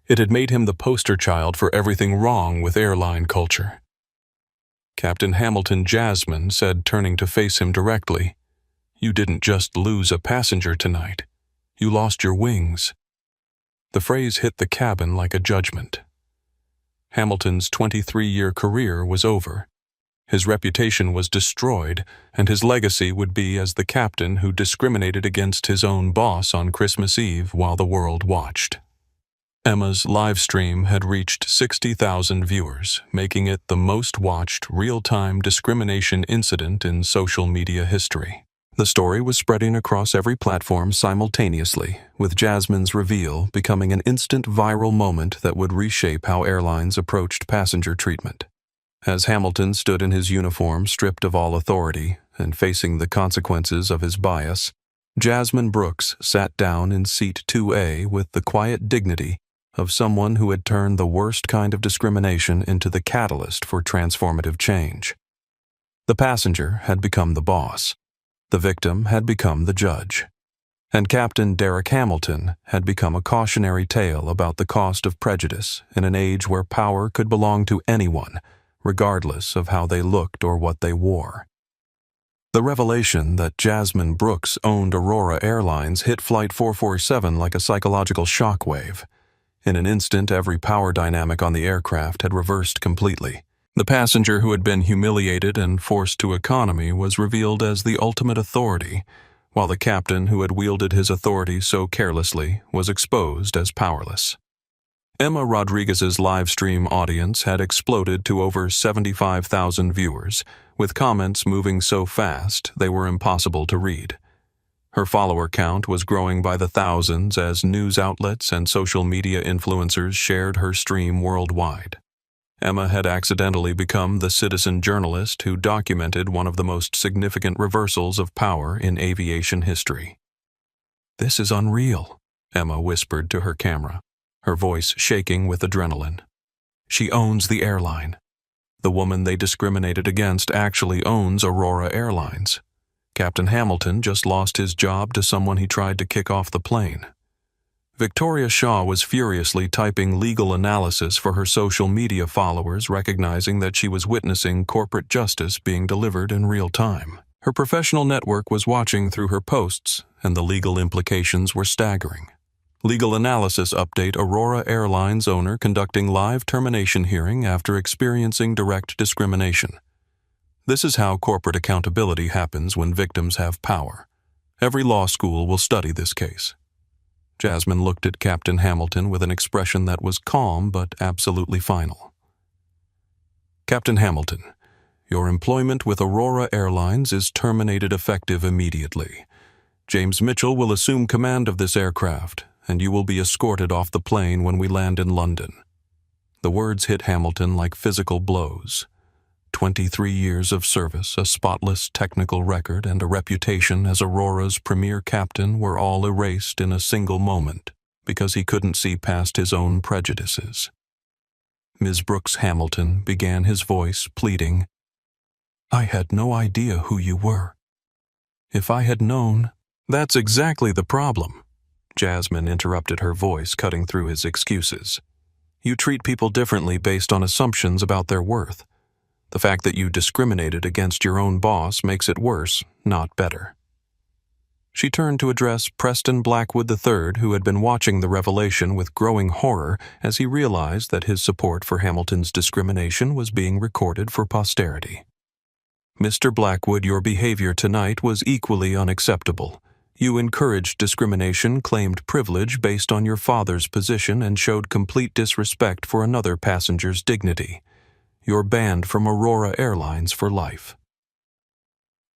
it had made him the poster child for everything wrong with airline culture. "Captain Hamilton," Jasmine said, turning to face him directly, "you didn't just lose a passenger tonight. You lost your wings." The phrase hit the cabin like a judgment. Hamilton's 23-year career was over. His reputation was destroyed, and his legacy would be as the captain who discriminated against his own boss on Christmas Eve while the world watched. Emma's live stream had reached 60,000 viewers, making it the most watched real-time discrimination incident in social media history. The story was spreading across every platform simultaneously, with Jasmine's reveal becoming an instant viral moment that would reshape how airlines approached passenger treatment. As Hamilton stood in his uniform, stripped of all authority and facing the consequences of his bias, Jasmine Brooks sat down in seat 2A with the quiet dignity of someone who had turned the worst kind of discrimination into the catalyst for transformative change. The passenger had become the boss. The victim had become the judge. And Captain Derek Hamilton had become a cautionary tale about the cost of prejudice in an age where power could belong to anyone, regardless of how they looked or what they wore. The revelation that Jasmine Brooks owned Aurora Airlines hit Flight 447 like a psychological shockwave. In an instant, every power dynamic on the aircraft had reversed completely. The passenger who had been humiliated and forced to economy was revealed as the ultimate authority, while the captain who had wielded his authority so carelessly was exposed as powerless. Emma Rodriguez's live stream audience had exploded to over 75,000 viewers, with comments moving so fast they were impossible to read. Her follower count was growing by the thousands as news outlets and social media influencers shared her stream worldwide. Emma had accidentally become the citizen journalist who documented one of the most significant reversals of power in aviation history. "This is unreal," Emma whispered to her camera, her voice shaking with adrenaline. "She owns the airline. The woman they discriminated against actually owns Aurora Airlines. Captain Hamilton just lost his job to someone he tried to kick off the plane." Victoria Shaw was furiously typing legal analysis for her social media followers, recognizing that she was witnessing corporate justice being delivered in real time. Her professional network was watching through her posts, and the legal implications were staggering. Legal analysis update: Aurora Airlines owner conducting live termination hearing after experiencing direct discrimination. This is how corporate accountability happens when victims have power. Every law school will study this case. Jasmine looked at Captain Hamilton with an expression that was calm but absolutely final. "Captain Hamilton, your employment with Aurora Airlines is terminated effective immediately. James Mitchell will assume command of this aircraft, and you will be escorted off the plane when we land in London." The words hit Hamilton like physical blows. 23 years of service, a spotless technical record, and a reputation as Aurora's premier captain were all erased in a single moment because he couldn't see past his own prejudices. "Ms. Brooks Hamilton," began his voice, pleading, "I had no idea who you were. If I had known—" "That's exactly the problem," Jasmine interrupted, her voice cutting through his excuses. "You treat people differently based on assumptions about their worth. The fact that you discriminated against your own boss makes it worse, not better." She turned to address Preston Blackwood III, who had been watching the revelation with growing horror as he realized that his support for Hamilton's discrimination was being recorded for posterity. "Mr. Blackwood, your behavior tonight was equally unacceptable. You encouraged discrimination, claimed privilege based on your father's position, and showed complete disrespect for another passenger's dignity. You're banned from Aurora Airlines for life."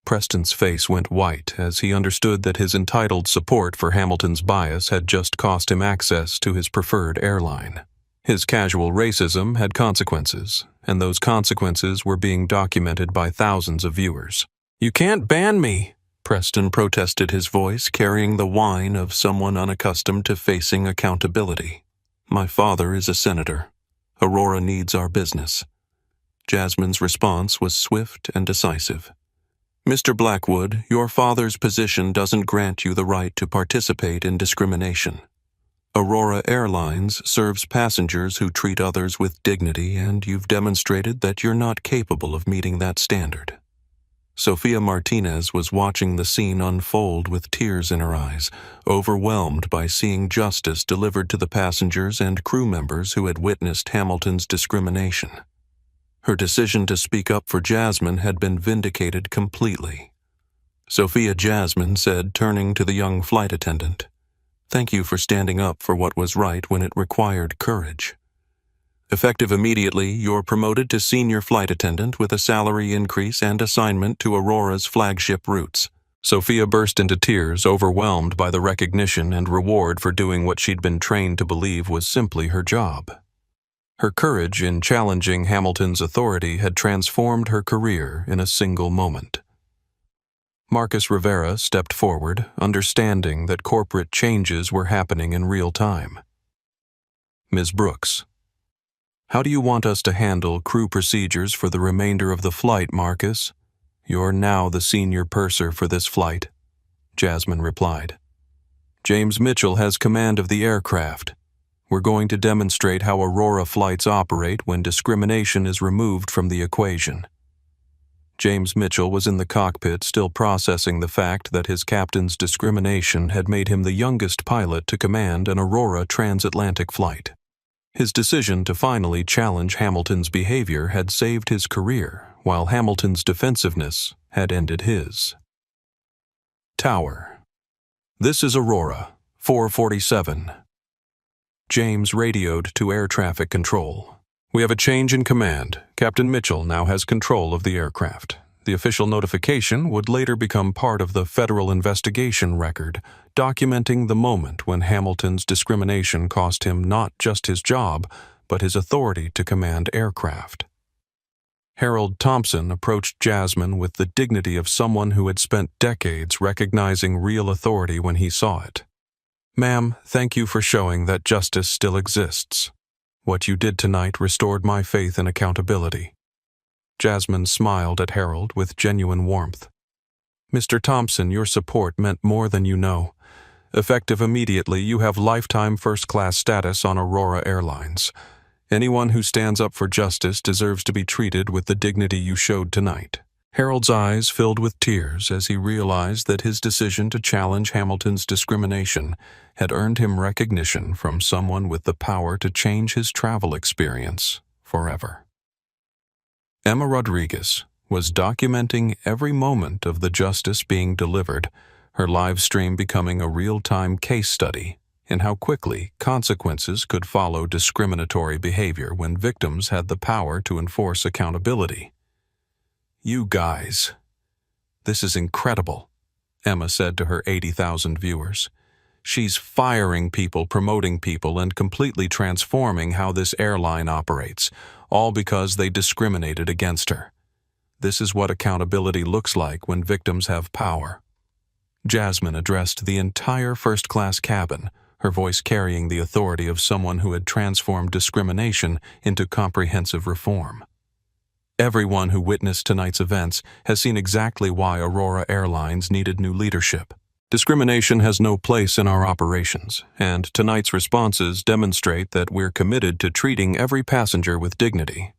Preston's face went white as he understood that his entitled support for Hamilton's bias had just cost him access to his preferred airline. His casual racism had consequences, and those consequences were being documented by thousands of viewers. "You can't ban me!" Preston protested, his voice carrying the whine of someone unaccustomed to facing accountability. My father is a senator. Aurora needs our business. Jasmine's response was swift and decisive. Mr. Blackwood, your father's position doesn't grant you the right to participate in discrimination. Aurora Airlines serves passengers who treat others with dignity, and you've demonstrated that you're not capable of meeting that standard. Sophia Martinez was watching the scene unfold with tears in her eyes, overwhelmed by seeing justice delivered to the passengers and crew members who had witnessed Hamilton's discrimination. Her decision to speak up for Jasmine had been vindicated completely. Sophia Jasmine said, turning to the young flight attendant, "Thank you for standing up for what was right when it required courage. Effective immediately, you're promoted to senior flight attendant with a salary increase and assignment to Aurora's flagship routes." Sophia burst into tears, overwhelmed by the recognition and reward for doing what she'd been trained to believe was simply her job. Her courage in challenging Hamilton's authority had transformed her career in a single moment. Marcus Rivera stepped forward, understanding that corporate changes were happening in real time. "Ms. Brooks, how do you want us to handle crew procedures for the remainder of the flight, Marcus? You're now the senior purser for this flight," Jasmine replied. "James Mitchell has command of the aircraft. We're going to demonstrate how Aurora flights operate when discrimination is removed from the equation." James Mitchell was in the cockpit, still processing the fact that his captain's discrimination had made him the youngest pilot to command an Aurora transatlantic flight. His decision to finally challenge Hamilton's behavior had saved his career, while Hamilton's defensiveness had ended his. Tower. "This is Aurora, 447. James radioed to air traffic control. "We have a change in command. Captain Mitchell now has control of the aircraft. The official notification would later become part of the federal investigation record, documenting the moment when Hamilton's discrimination cost him not just his job, but his authority to command aircraft." Harold Thompson approached Jasmine with the dignity of someone who had spent decades recognizing real authority when he saw it. "Ma'am, thank you for showing that justice still exists. What you did tonight restored my faith in accountability." Jasmine smiled at Harold with genuine warmth. "Mr. Thompson, your support meant more than you know. Effective immediately, you have lifetime first-class status on Aurora Airlines. Anyone who stands up for justice deserves to be treated with the dignity you showed tonight." Harold's eyes filled with tears as he realized that his decision to challenge Hamilton's discrimination had earned him recognition from someone with the power to change his travel experience forever. Emma Rodriguez was documenting every moment of the justice being delivered, her live stream becoming a real-time case study in how quickly consequences could follow discriminatory behavior when victims had the power to enforce accountability. "You guys, this is incredible," Emma said to her 80,000 viewers. "She's firing people, promoting people, and completely transforming how this airline operates, all because they discriminated against her. This is what accountability looks like when victims have power." Jasmine addressed the entire first-class cabin, her voice carrying the authority of someone who had transformed discrimination into comprehensive reform. "Everyone who witnessed tonight's events has seen exactly why Aurora Airlines needed new leadership. Discrimination has no place in our operations, and tonight's responses demonstrate that we're committed to treating every passenger with dignity."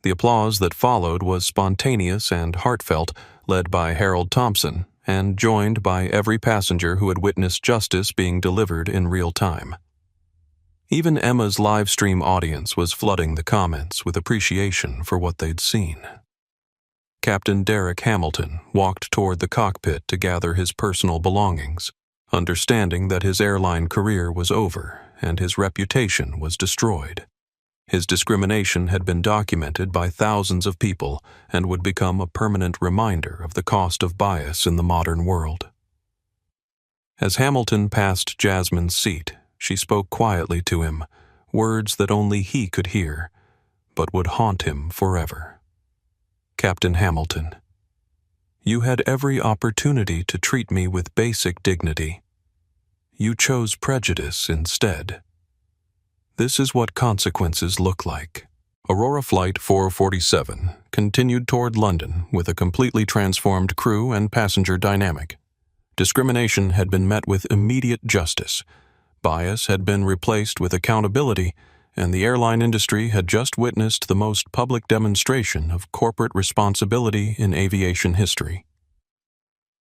The applause that followed was spontaneous and heartfelt, led by Harold Thompson, and joined by every passenger who had witnessed justice being delivered in real time. Even Emma's live stream audience was flooding the comments with appreciation for what they'd seen. Captain Derek Hamilton walked toward the cockpit to gather his personal belongings, understanding that his airline career was over and his reputation was destroyed. His discrimination had been documented by thousands of people and would become a permanent reminder of the cost of bias in the modern world. As Hamilton passed Jasmine's seat, she spoke quietly to him, words that only he could hear, but would haunt him forever. "Captain Hamilton, You had every opportunity to treat me with basic dignity. You chose prejudice instead. This is what consequences look like. Aurora Flight 447 continued toward London with a completely transformed crew and passenger dynamic. Discrimination had been met with immediate justice. Bias had been replaced with accountability, and the airline industry had just witnessed the most public demonstration of corporate responsibility in aviation history.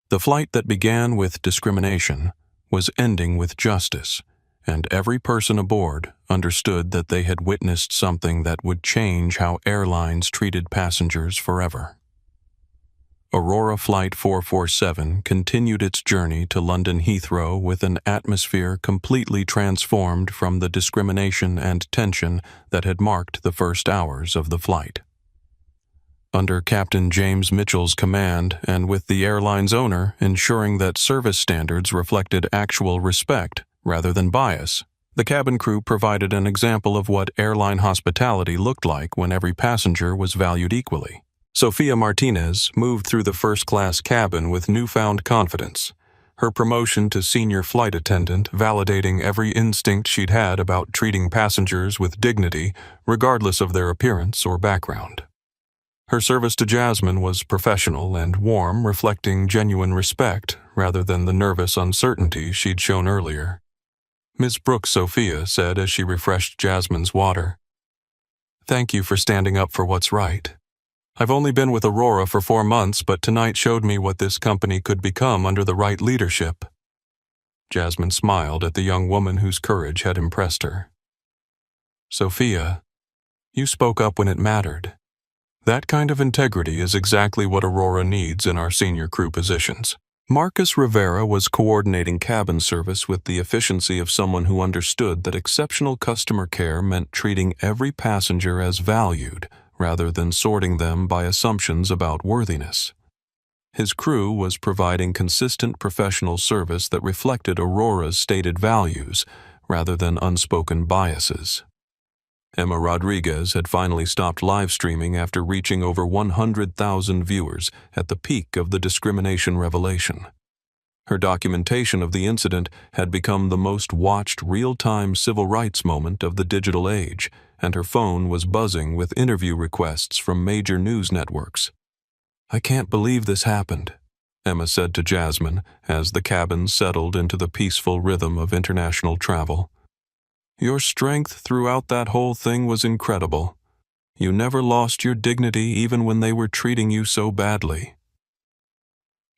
The flight that began with discrimination was ending with justice, and every person aboard understood that they had witnessed something that would change how airlines treated passengers forever. Aurora Flight 447 continued its journey to London Heathrow with an atmosphere completely transformed from the discrimination and tension that had marked the first hours of the flight. Under Captain James Mitchell's command, and with the airline's owner ensuring that service standards reflected actual respect rather than bias, the cabin crew provided an example of what airline hospitality looked like when every passenger was valued equally. Sophia Martinez moved through the first-class cabin with newfound confidence, her promotion to senior flight attendant validating every instinct she'd had about treating passengers with dignity, regardless of their appearance or background. Her service to Jasmine was professional and warm, reflecting genuine respect rather than the nervous uncertainty she'd shown earlier. Ms. Brooks Sophia said as she refreshed Jasmine's water, "Thank you for standing up for what's right. I've only been with Aurora for 4 months, but tonight showed me what this company could become under the right leadership." Jasmine smiled at the young woman whose courage had impressed her. "Sophia, you spoke up when it mattered. That kind of integrity is exactly what Aurora needs in our senior crew positions." Marcus Rivera was coordinating cabin service with the efficiency of someone who understood that exceptional customer care meant treating every passenger as valued rather than sorting them by assumptions about worthiness. His crew was providing consistent professional service that reflected Aurora's stated values rather than unspoken biases. Emma Rodriguez had finally stopped live streaming after reaching over 100,000 viewers at the peak of the discrimination revelation. Her documentation of the incident had become the most watched real-time civil rights moment of the digital age, and her phone was buzzing with interview requests from major news networks. "I can't believe this happened," Emma said to Jasmine as the cabin settled into the peaceful rhythm of international travel. "Your strength throughout that whole thing was incredible. You never lost your dignity even when they were treating you so badly."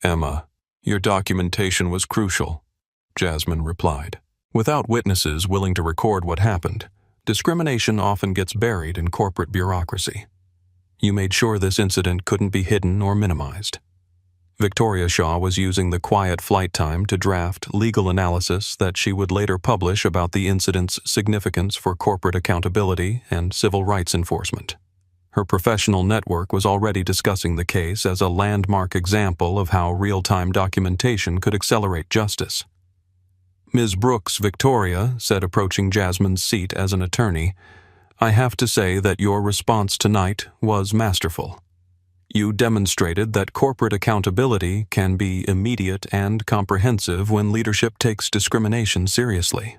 "Emma, your documentation was crucial," Jasmine replied. Without witnesses willing to record what happened, discrimination often gets buried in corporate bureaucracy. You made sure this incident couldn't be hidden or minimized. Victoria Shaw was using the quiet flight time to draft legal analysis that she would later publish about the incident's significance for corporate accountability and civil rights enforcement. Her professional network was already discussing the case as a landmark example of how real-time documentation could accelerate justice. Ms. Brooks Victoria said, approaching Jasmine's seat as an attorney, "I have to say that your response tonight was masterful. You demonstrated that corporate accountability can be immediate and comprehensive when leadership takes discrimination seriously."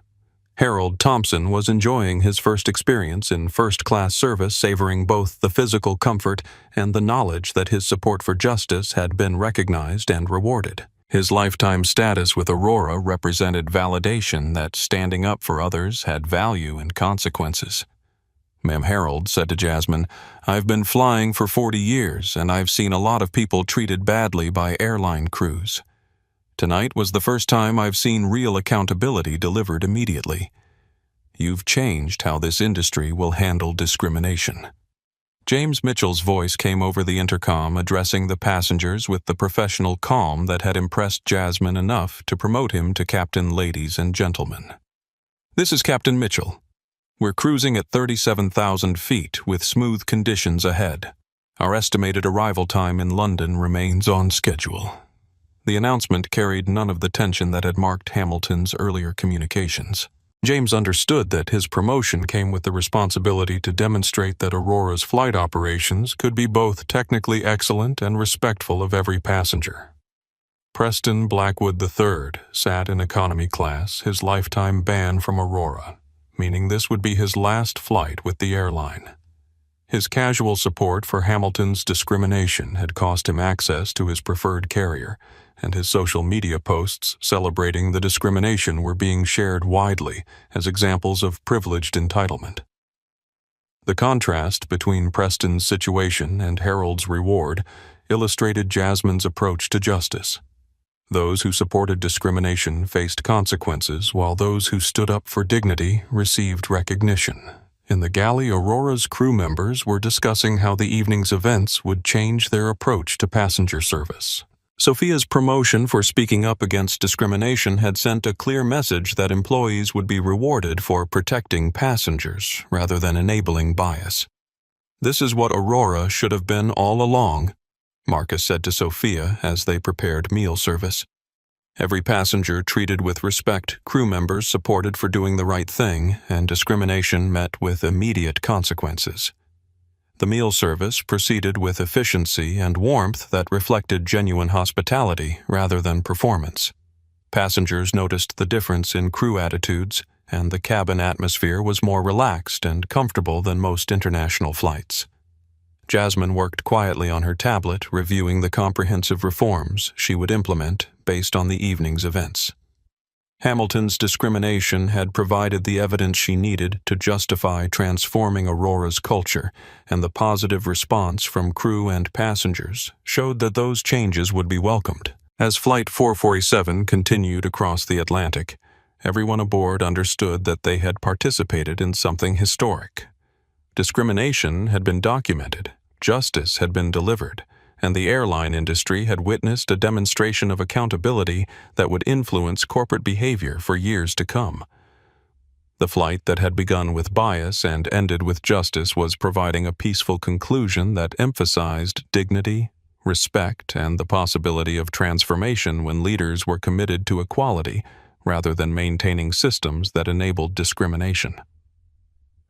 Harold Thompson was enjoying his first experience in first-class service, savoring both the physical comfort and the knowledge that his support for justice had been recognized and rewarded. His lifetime status with Aurora represented validation that standing up for others had value and consequences. Ma'am Harold said to Jasmine, "I've been flying for 40 years, and I've seen a lot of people treated badly by airline crews. Tonight was the first time I've seen real accountability delivered immediately. You've changed how this industry will handle discrimination." James Mitchell's voice came over the intercom, addressing the passengers with the professional calm that had impressed Jasmine enough to promote him to Captain Ladies and Gentlemen. "This is Captain Mitchell. We're cruising at 37,000 feet with smooth conditions ahead. Our estimated arrival time in London remains on schedule." The announcement carried none of the tension that had marked Hamilton's earlier communications. James understood that his promotion came with the responsibility to demonstrate that Aurora's flight operations could be both technically excellent and respectful of every passenger. Preston Blackwood III sat in economy class, his lifetime ban from Aurora, meaning this would be his last flight with the airline. His casual support for Hamilton's discrimination had cost him access to his preferred carrier, and his social media posts celebrating the discrimination were being shared widely as examples of privileged entitlement. The contrast between Preston's situation and Harold's reward illustrated Jasmine's approach to justice. Those who supported discrimination faced consequences, while those who stood up for dignity received recognition. In the galley, Aurora's crew members were discussing how the evening's events would change their approach to passenger service. Sophia's promotion for speaking up against discrimination had sent a clear message that employees would be rewarded for protecting passengers rather than enabling bias. "This is what Aurora should have been all along," Marcus said to Sophia as they prepared meal service. Every passenger treated with respect, crew members supported for doing the right thing, and discrimination met with immediate consequences. The meal service proceeded with efficiency and warmth that reflected genuine hospitality rather than performance. Passengers noticed the difference in crew attitudes, and the cabin atmosphere was more relaxed and comfortable than most international flights. Jasmine worked quietly on her tablet, reviewing the comprehensive reforms she would implement based on the evening's events. Hamilton's discrimination had provided the evidence she needed to justify transforming Aurora's culture, and the positive response from crew and passengers showed that those changes would be welcomed. As Flight 447 continued across the Atlantic, everyone aboard understood that they had participated in something historic. Discrimination had been documented, justice had been delivered, and the airline industry had witnessed a demonstration of accountability that would influence corporate behavior for years to come. The flight that had begun with bias and ended with justice was providing a peaceful conclusion that emphasized dignity, respect, and the possibility of transformation when leaders were committed to equality rather than maintaining systems that enabled discrimination.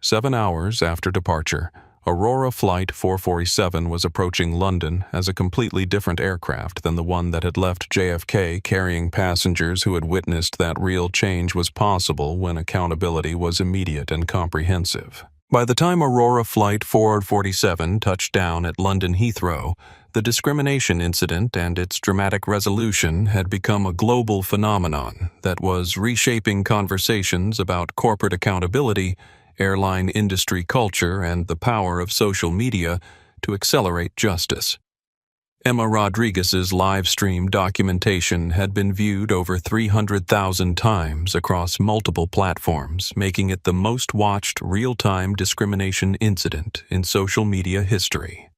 7 hours after departure, Aurora Flight 447 was approaching London as a completely different aircraft than the one that had left JFK, carrying passengers who had witnessed that real change was possible when accountability was immediate and comprehensive. By the time Aurora Flight 447 touched down at London Heathrow, the discrimination incident and its dramatic resolution had become a global phenomenon that was reshaping conversations about corporate accountability, airline industry culture, and the power of social media to accelerate justice. Emma Rodriguez's live-stream documentation had been viewed over 300,000 times across multiple platforms, making it the most-watched real-time discrimination incident in social media history.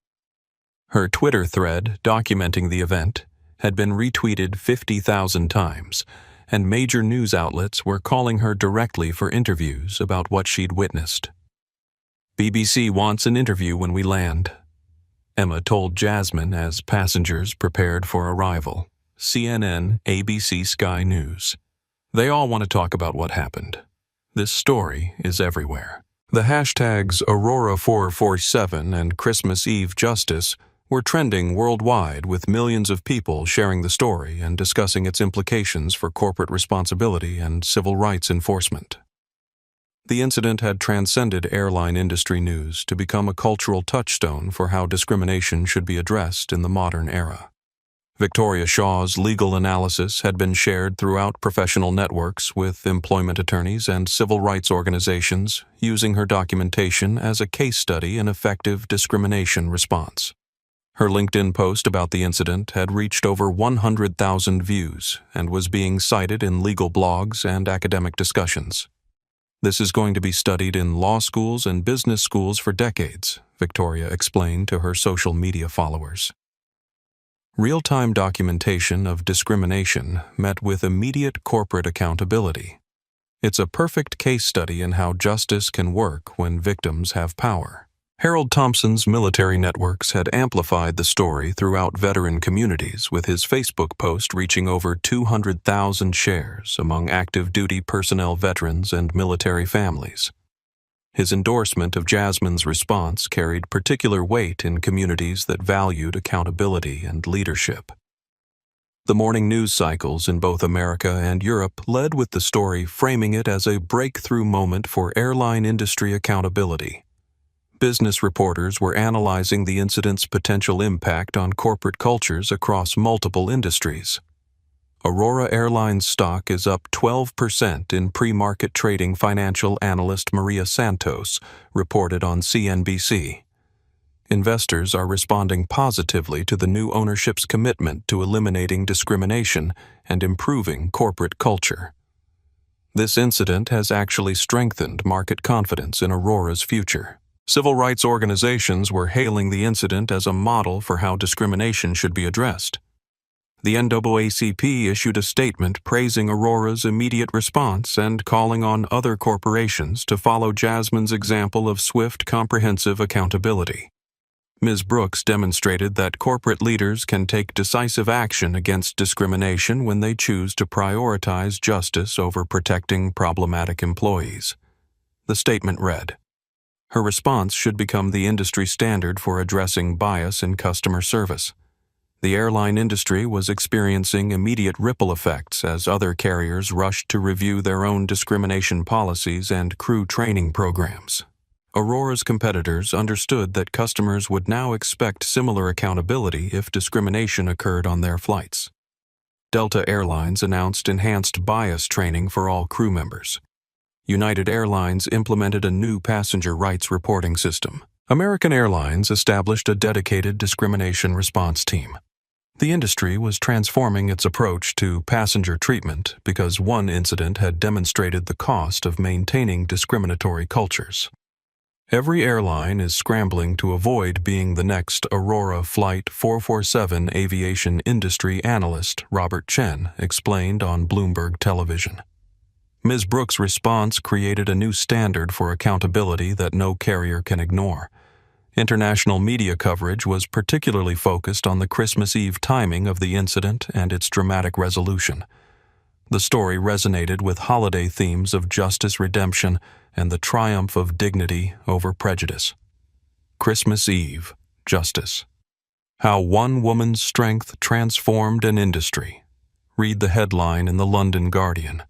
Her Twitter thread documenting the event had been retweeted 50,000 times, and major news outlets were calling her directly for interviews about what she'd witnessed. "BBC wants an interview when we land," Emma told Jasmine as passengers prepared for arrival. CNN, ABC, Sky News. "They all want to talk about what happened. This story is everywhere." The hashtags Aurora 447 and Christmas Eve Justice were trending worldwide, with millions of people sharing the story and discussing its implications for corporate responsibility and civil rights enforcement. The incident had transcended airline industry news to become a cultural touchstone for how discrimination should be addressed in the modern era. Victoria Shaw's legal analysis had been shared throughout professional networks with employment attorneys and civil rights organizations, using her documentation as a case study in effective discrimination response. Her LinkedIn post about the incident had reached over 100,000 views and was being cited in legal blogs and academic discussions. "This is going to be studied in law schools and business schools for decades," Victoria explained to her social media followers. Real-time documentation of discrimination met with immediate corporate accountability. It's a perfect case study in how justice can work when victims have power. Harold Thompson's military networks had amplified the story throughout veteran communities, with his Facebook post reaching over 200,000 shares among active duty personnel veterans and military families. His endorsement of Jasmine's response carried particular weight in communities that valued accountability and leadership. The morning news cycles in both America and Europe led with the story framing it as a breakthrough moment for airline industry accountability. Business reporters were analyzing the incident's potential impact on corporate cultures across multiple industries. Aurora Airlines stock is up 12% in pre-market trading, financial analyst Maria Santos reported on CNBC. Investors are responding positively to the new ownership's commitment to eliminating discrimination and improving corporate culture. This incident has actually strengthened market confidence in Aurora's future. Civil rights organizations were hailing the incident as a model for how discrimination should be addressed. The NAACP issued a statement praising Aurora's immediate response and calling on other corporations to follow Jasmine's example of swift, comprehensive accountability. Ms. Brooks demonstrated that corporate leaders can take decisive action against discrimination when they choose to prioritize justice over protecting problematic employees. The statement read, "Her response should become the industry standard for addressing bias in customer service." The airline industry was experiencing immediate ripple effects as other carriers rushed to review their own discrimination policies and crew training programs. Aurora's competitors understood that customers would now expect similar accountability if discrimination occurred on their flights. Delta Airlines announced enhanced bias training for all crew members. United Airlines implemented a new passenger rights reporting system. American Airlines established a dedicated discrimination response team. The industry was transforming its approach to passenger treatment because one incident had demonstrated the cost of maintaining discriminatory cultures. Every airline is scrambling to avoid being the next Aurora Flight 447, aviation industry analyst Robert Chen explained on Bloomberg Television. Ms. Brooks' response created a new standard for accountability that no carrier can ignore. International media coverage was particularly focused on the Christmas Eve timing of the incident and its dramatic resolution. The story resonated with holiday themes of justice, redemption, and the triumph of dignity over prejudice. Christmas Eve, Justice. How one woman's strength transformed an industry. Read the headline in the London Guardian.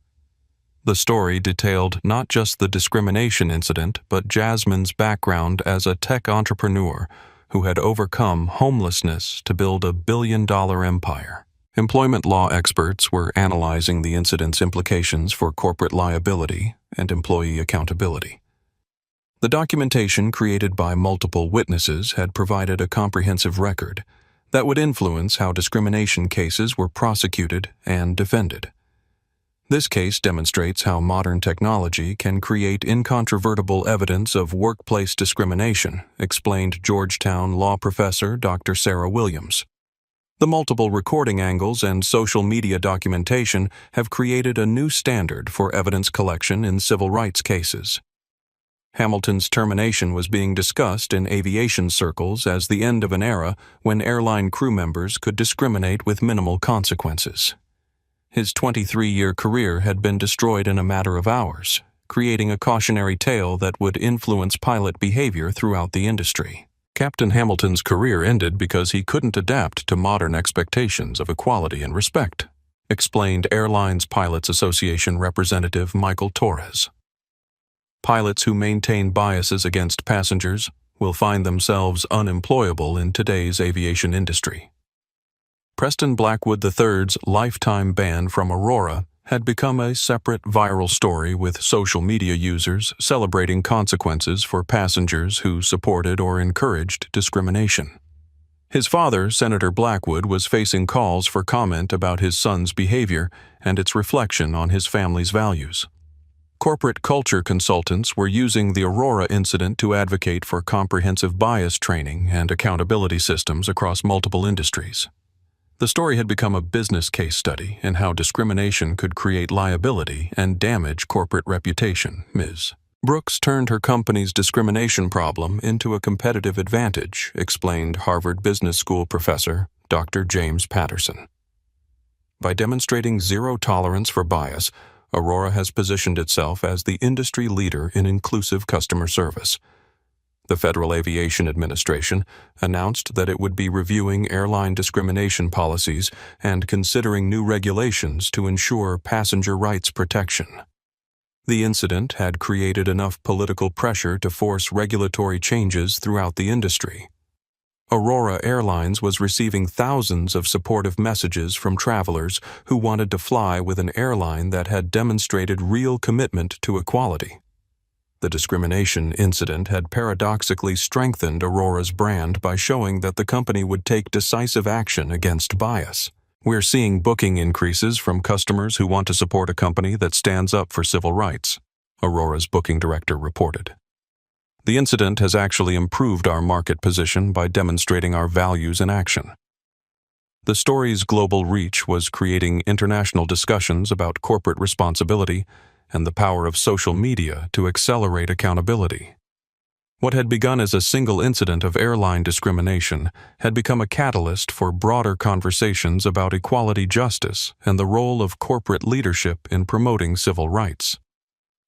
The story detailed not just the discrimination incident, but Jasmine's background as a tech entrepreneur who had overcome homelessness to build a billion-dollar empire. Employment law experts were analyzing the incident's implications for corporate liability and employee accountability. The documentation created by multiple witnesses had provided a comprehensive record that would influence how discrimination cases were prosecuted and defended. This case demonstrates how modern technology can create incontrovertible evidence of workplace discrimination, explained Georgetown law professor Dr. Sarah Williams. The multiple recording angles and social media documentation have created a new standard for evidence collection in civil rights cases. Hamilton's termination was being discussed in aviation circles as the end of an era when airline crew members could discriminate with minimal consequences. His 23-year career had been destroyed in a matter of hours, creating a cautionary tale that would influence pilot behavior throughout the industry. Captain Hamilton's career ended because he couldn't adapt to modern expectations of equality and respect, explained Airlines Pilots Association representative Michael Torres. Pilots who maintain biases against passengers will find themselves unemployable in today's aviation industry. Preston Blackwood III's lifetime ban from Aurora had become a separate viral story, with social media users celebrating consequences for passengers who supported or encouraged discrimination. His father, Senator Blackwood, was facing calls for comment about his son's behavior and its reflection on his family's values. Corporate culture consultants were using the Aurora incident to advocate for comprehensive bias training and accountability systems across multiple industries. The story had become a business case study in how discrimination could create liability and damage corporate reputation, Ms. Brooks turned her company's discrimination problem into a competitive advantage, explained Harvard Business School professor Dr. James Patterson. By demonstrating zero tolerance for bias, Aurora has positioned itself as the industry leader in inclusive customer service. The Federal Aviation Administration announced that it would be reviewing airline discrimination policies and considering new regulations to ensure passenger rights protection. The incident had created enough political pressure to force regulatory changes throughout the industry. Aurora Airlines was receiving thousands of supportive messages from travelers who wanted to fly with an airline that had demonstrated real commitment to equality. The discrimination incident had paradoxically strengthened Aurora's brand by showing that the company would take decisive action against bias. We're seeing booking increases from customers who want to support a company that stands up for civil rights, Aurora's booking director reported. The incident has actually improved our market position by demonstrating our values in action. The story's global reach was creating international discussions about corporate responsibility and the power of social media to accelerate accountability. What had begun as a single incident of airline discrimination had become a catalyst for broader conversations about equality justice and the role of corporate leadership in promoting civil rights.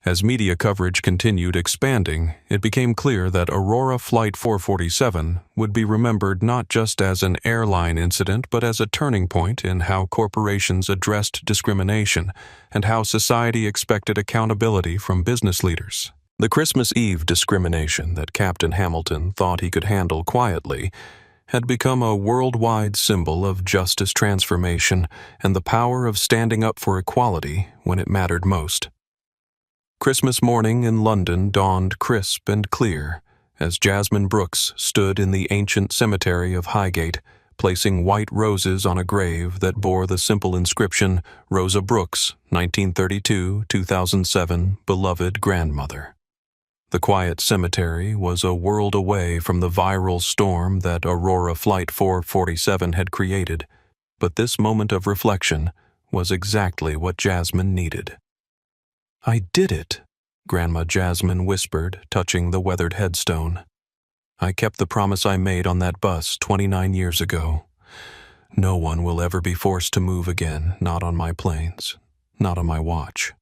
As media coverage continued expanding, it became clear that Aurora Flight 447 would be remembered not just as an airline incident but as a turning point in how corporations addressed discrimination and how society expected accountability from business leaders. The Christmas Eve discrimination that Captain Hamilton thought he could handle quietly had become a worldwide symbol of justice transformation and the power of standing up for equality when it mattered most. Christmas morning in London dawned crisp and clear as Jasmine Brooks stood in the ancient cemetery of Highgate, placing white roses on a grave that bore the simple inscription, Rosa Brooks, 1932-2007, beloved grandmother. The quiet cemetery was a world away from the viral storm that Aurora Flight 447 had created, but this moment of reflection was exactly what Jasmine needed. "I did it," Grandma Jasmine whispered, touching the weathered headstone. "I kept the promise I made on that bus 29 years ago. No one will ever be forced to move again, not on my planes, not on my watch."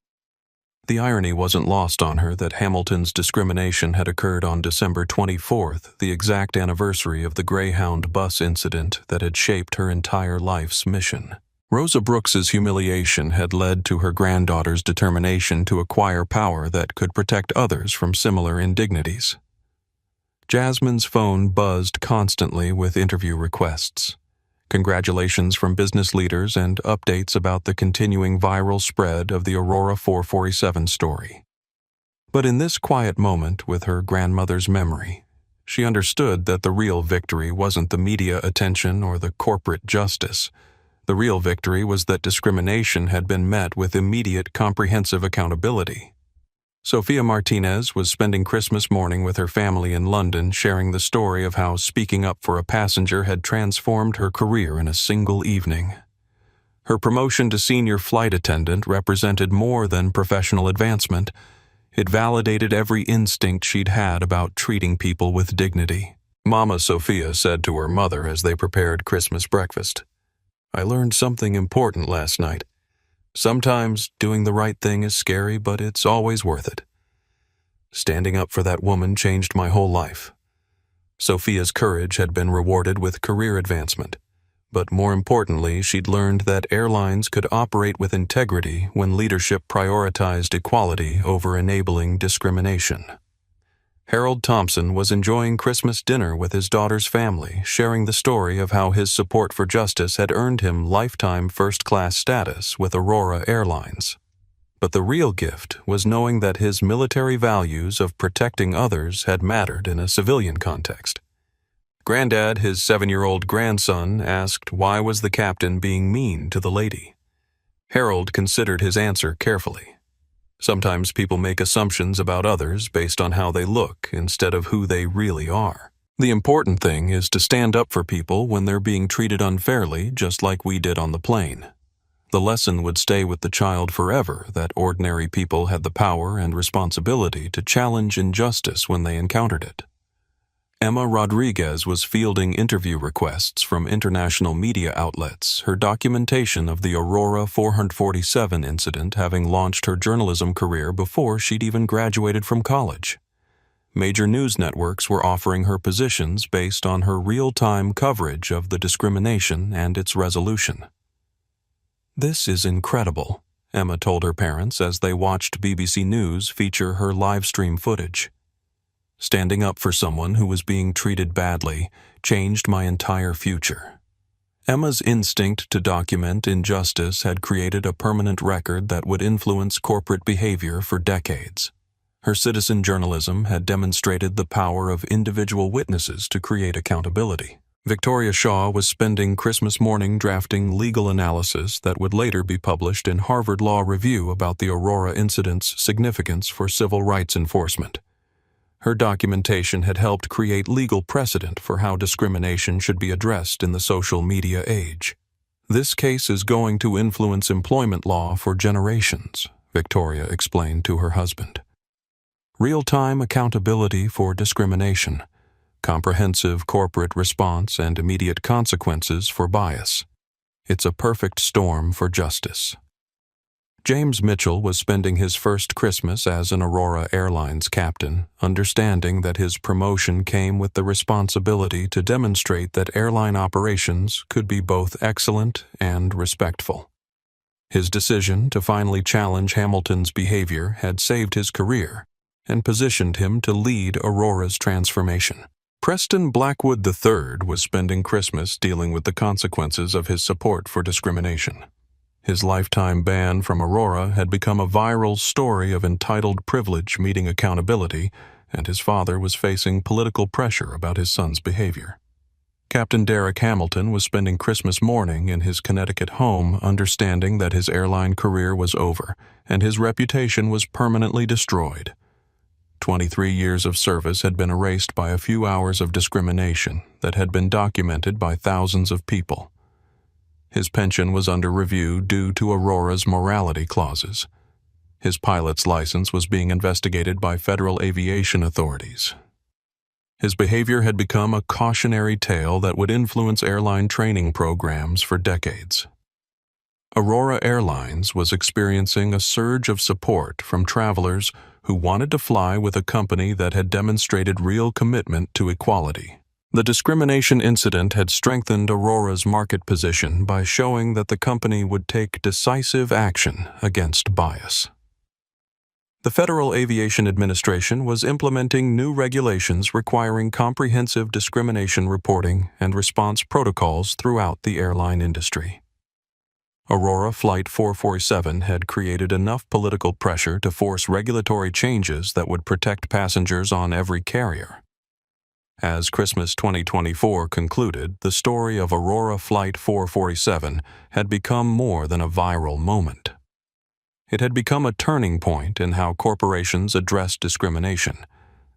The irony wasn't lost on her that Hamilton's discrimination had occurred on December 24th, the exact anniversary of the Greyhound bus incident that had shaped her entire life's mission. Rosa Brooks's humiliation had led to her granddaughter's determination to acquire power that could protect others from similar indignities. Jasmine's phone buzzed constantly with interview requests, congratulations from business leaders, and updates about the continuing viral spread of the Aurora 447 story. But in this quiet moment with her grandmother's memory, she understood that the real victory wasn't the media attention or the corporate justice. The real victory was that discrimination had been met with immediate, comprehensive accountability. Sophia Martinez was spending Christmas morning with her family in London, sharing the story of how speaking up for a passenger had transformed her career in a single evening. Her promotion to senior flight attendant represented more than professional advancement. It validated every instinct she'd had about treating people with dignity. Mama Sophia said to her mother as they prepared Christmas breakfast, "I learned something important last night. Sometimes doing the right thing is scary, but it's always worth it. Standing up for that woman changed my whole life." Sophia's courage had been rewarded with career advancement, but more importantly, she'd learned that airlines could operate with integrity when leadership prioritized equality over enabling discrimination. Harold Thompson was enjoying Christmas dinner with his daughter's family, sharing the story of how his support for justice had earned him lifetime first-class status with Aurora Airlines. But the real gift was knowing that his military values of protecting others had mattered in a civilian context. Granddad, his 7-year-old grandson, asked why was the captain being mean to the lady. Harold considered his answer carefully. Sometimes people make assumptions about others based on how they look instead of who they really are. The important thing is to stand up for people when they're being treated unfairly, just like we did on the plane. The lesson would stay with the child forever that ordinary people had the power and responsibility to challenge injustice when they encountered it. Emma Rodriguez was fielding interview requests from international media outlets, her documentation of the Aurora 447 incident having launched her journalism career before she'd even graduated from college. Major news networks were offering her positions based on her real-time coverage of the discrimination and its resolution. "This is incredible," Emma told her parents as they watched BBC News feature her live stream footage. "Standing up for someone who was being treated badly changed my entire future." Emma's instinct to document injustice had created a permanent record that would influence corporate behavior for decades. Her citizen journalism had demonstrated the power of individual witnesses to create accountability. Victoria Shaw was spending Christmas morning drafting legal analysis that would later be published in Harvard Law Review about the Aurora incident's significance for civil rights enforcement. Her documentation had helped create legal precedent for how discrimination should be addressed in the social media age. "This case is going to influence employment law for generations," Victoria explained to her husband. "Real-time accountability for discrimination, comprehensive corporate response, and immediate consequences for bias. It's a perfect storm for justice." James Mitchell was spending his first Christmas as an Aurora Airlines captain, understanding that his promotion came with the responsibility to demonstrate that airline operations could be both excellent and respectful. His decision to finally challenge Hamilton's behavior had saved his career and positioned him to lead Aurora's transformation. Preston Blackwood III was spending Christmas dealing with the consequences of his support for discrimination. His lifetime ban from Aurora had become a viral story of entitled privilege meeting accountability, and his father was facing political pressure about his son's behavior. Captain Derek Hamilton was spending Christmas morning in his Connecticut home, understanding that his airline career was over and his reputation was permanently destroyed. 23 years of service had been erased by a few hours of discrimination that had been documented by thousands of people. His pension was under review due to Aurora's morality clauses. His pilot's license was being investigated by federal aviation authorities. His behavior had become a cautionary tale that would influence airline training programs for decades. Aurora Airlines was experiencing a surge of support from travelers who wanted to fly with a company that had demonstrated real commitment to equality. The discrimination incident had strengthened Aurora's market position by showing that the company would take decisive action against bias. The Federal Aviation Administration was implementing new regulations requiring comprehensive discrimination reporting and response protocols throughout the airline industry. Aurora Flight 447 had created enough political pressure to force regulatory changes that would protect passengers on every carrier. As Christmas 2024 concluded, the story of Aurora Flight 447 had become more than a viral moment. It had become a turning point in how corporations addressed discrimination,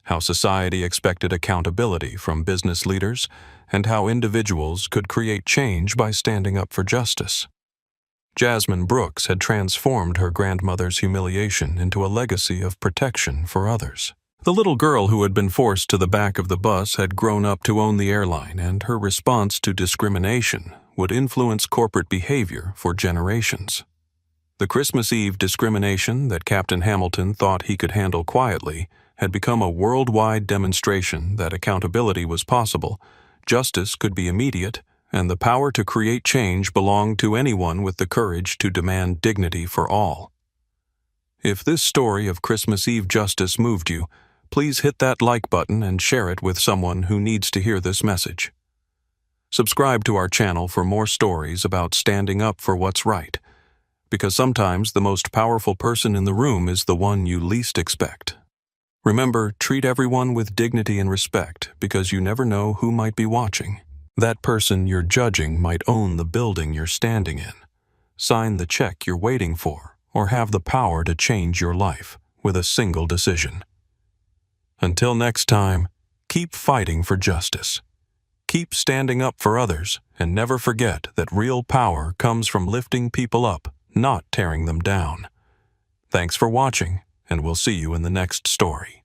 how society expected accountability from business leaders, and how individuals could create change by standing up for justice. Jasmine Brooks had transformed her grandmother's humiliation into a legacy of protection for others. The little girl who had been forced to the back of the bus had grown up to own the airline, and her response to discrimination would influence corporate behavior for generations. The Christmas Eve discrimination that Captain Hamilton thought he could handle quietly had become a worldwide demonstration that accountability was possible, justice could be immediate, and the power to create change belonged to anyone with the courage to demand dignity for all. If this story of Christmas Eve justice moved you, please hit that like button and share it with someone who needs to hear this message. Subscribe to our channel for more stories about standing up for what's right, because sometimes the most powerful person in the room is the one you least expect. Remember, treat everyone with dignity and respect, because you never know who might be watching. That person you're judging might own the building you're standing in, sign the check you're waiting for, or have the power to change your life with a single decision. Until next time, keep fighting for justice. Keep standing up for others, and never forget that real power comes from lifting people up, not tearing them down. Thanks for watching, and we'll see you in the next story.